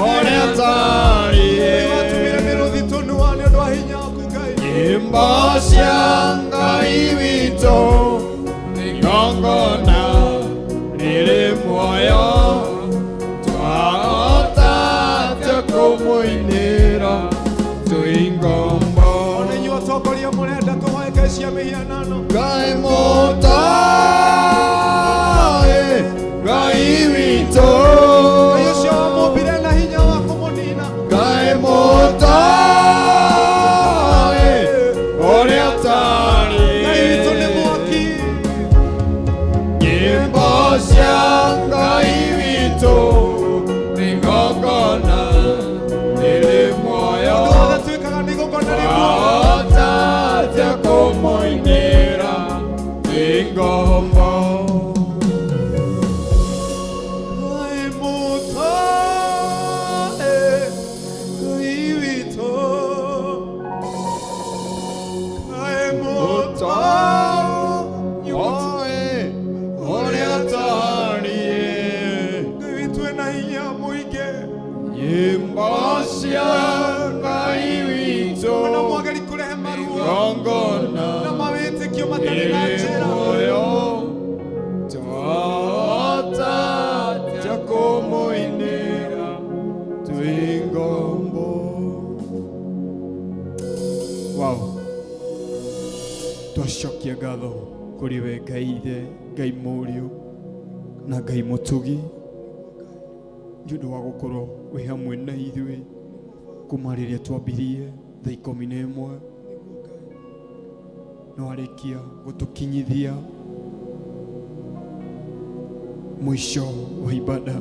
ũrĩa atariĩ. Watũmire mĩrũthi tũnua nĩ ũndũ wa hinya waku Ngai. Nyĩmbo cia Ngai witũ igongona rĩrĩ muoyo twahota kũmũinĩra twĩ ngombo. Ona inyuĩ atongoria mũrenda tũhoe ngai cia mĩhianano. Ngai mũtawe Ngai witũ Ngai ũcio wamũmbire na hinya wa kũmũnina. Ngai mũtawe ũrĩa atariĩ. Ngai witũ nĩ mwaki. Nyĩmbo cia Ngai witũ igongona Twacokia ngatho kuri we Ngai Ithe, Ngai Mũriũ na Ngai Mũtugi nĩ ũndũ wa gũkorwo wĩ hamwe na ithuĩ kuma rĩrĩa twambirie thaa 11 na warĩkia gũtũkinyithia mũico wa ibada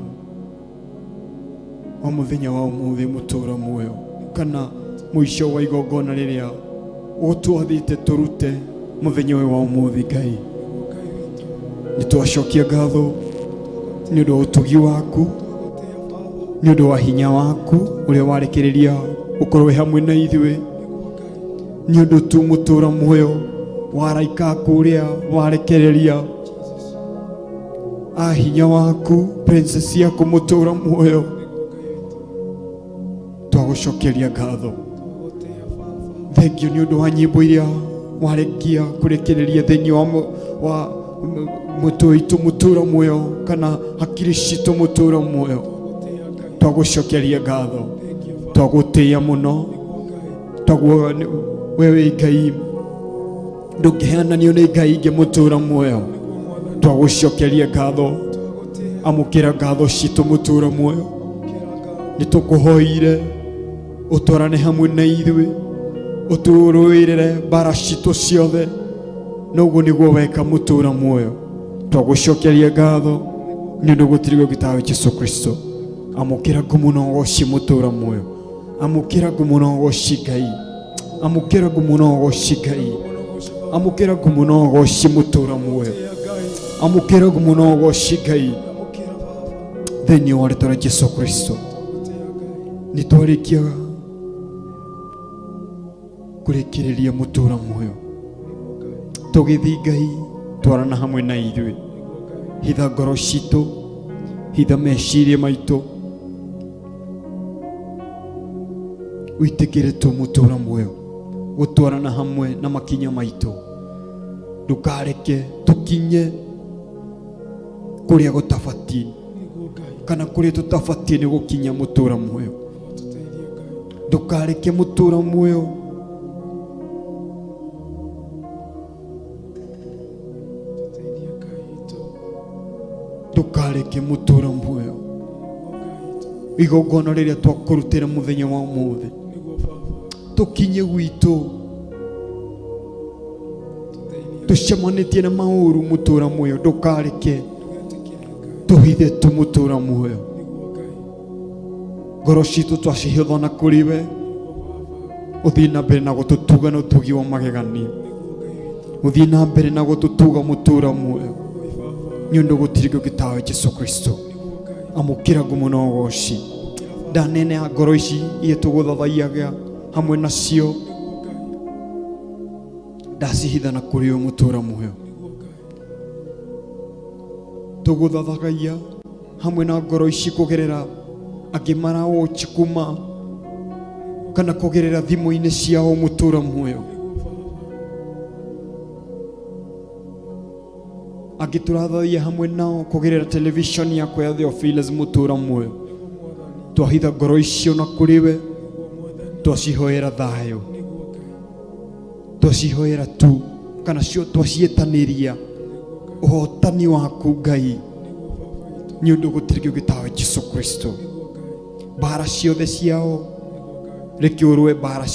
wa mũthenya wa ũmũthĩ mũtũũra muoyo, kana mũico wa igongona rĩrĩa ũtwathĩte tũrute mũthenya ũyũ wa ũmũthĩ. Ngai, nĩ twacokia ngatho nĩ ũndũ wa ũtugi waku, nĩ ũndũ wa hinya waku ũrĩa warekereria ũkorwo wĩ hamwe na ithuĩ, nĩ ũndũ tu mũtũũra muoyo waraika aku ũrĩa warekereria hinya waku, princess yaku mũtũũra muoyo. Twagũcokeria ngatho, thengio nĩ ũndũ wa nyĩmbo iria warekia kũrekereria thĩinĩ wa mũtwe witũ mũtũũra muoyo, kana hakiri citũ mũtũũra muoyo. Twagũcokeria ngatho, twagũtĩĩa mũno, wewe Ngai ndũngĩheananio nĩ Ngai ingĩ mũtũũra muoyo. Twagũcokeria ngatho, amũkĩra ngatho citũ mũtũũra muoyo. Nĩ tũkũhoire ũtwarane hamwe na ithuĩ, ũtũrũĩrĩre mbara citũ ciothe, na ũguo nĩguo weka mũtũũra muoyo. Twagũcokeria ngatho nĩ ũndũ gũtirĩ gĩtawe Jesũ Kristo. Amũkĩra ngumo na ũgoci mũtũũra muoyo, amũkĩra ngumo na ũgoci Ngai, amũkĩra ngumo na ũgoci Ngai, amũkĩra ngumo na ũgoci mũtũũra muoyo, amũkĩra ngumo na ũgoci Ngai thĩinĩ wa rĩĩtwa rĩa Jesũ Kristo. Nĩ twarĩkia kũrekereria mũtũũra muoyo, tũgĩthiĩ Ngai twarana hamwe na ithuĩ, hitha ngoro citũ, hitha meciria maitũ, wĩtĩkĩre tu mũtũũra muoyo gũtwarana hamwe na makinya maitũ. Ndũkareke tũkinye kũrĩa gũtabatiĩ, kana kũrĩa tũtabatiĩ nĩ gũkinya mũtũũra muoyo. Ndũkareke mũtũũra muoyo ndũkareke mũtũũra muoyo igongona rĩrĩa twakũrutĩra mũthenya wa ũmũthĩ tũkinye gwitũ tũcemanĩtie na maũru mũtũũra muoyo. Ndũkareke tũhithe tu mũtũũra muoyo, ngoro citũ twacihithana kũrĩ we, ũthiĩ na mbere na gũtũtuga na ũtugi wa magegania, ũthiĩ na mbere na gũtũtuga mũtũũra muoyo, nĩ ũndũ gũtirĩ gĩtawe Jesũ Kristo. Amũkĩra ngumo na ũgoci, ndanene ya ngoro ici iria tũgũthathaiyaga hamwe nacio, ndacihithana kũrĩ we mũtũũra muoyo. Tũgũthathaiya hamwe na ngoro ici kũgerera angĩ marawochi kuma kana kũgerera thimũ-inĩ ciao mũtũũra muoyo, angĩ tũrathathaiya hamwe nao kũgerera television yakwa ya Theophilus mũtũũra muoyo. Twahitha ngoro icio na kũrĩ we, twacihoera thayũ, twacihoera tu kana cio twacietanĩria ũhotani waku Ngai, nĩ ũndũ gũtirĩ gĩtawe Jesũ Kristo. Mbara ciothe ciao reke ũrũe mbara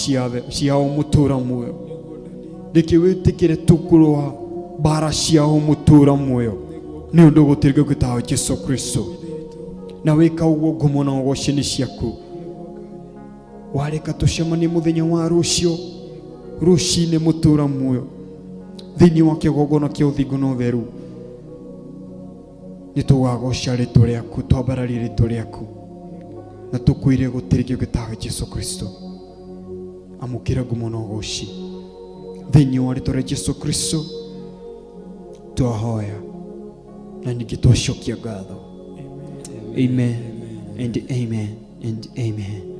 ciao mũtũũra muoyo, reke wĩtĩkĩre tu kũrũa mbara ciao mũtũũra muoyo, nĩ ũndũ gũtirĩ gĩtawe Jesũ Kristo. Na wĩka ũguo ngumo na ũgoci nĩ ciaku. Wareka tũcemanie mũthenya wa rũciũ rũcinĩ mũtũũra muoyo thĩinĩ wa kĩgongona kĩa ũthingu na ũtheru, nĩ tũgagoca rĩĩtwa rĩaku, twambararie rĩĩtwa rĩaku na tũkwĩre gũtirĩ gĩtawe Jesũ Kristo. Amũkĩra ngumo na ũgoci thĩinĩ wa rĩĩtwa rĩa Jesũ Kristo twahoya na ningĩ twacokia ngatho. Amen and amen and amen.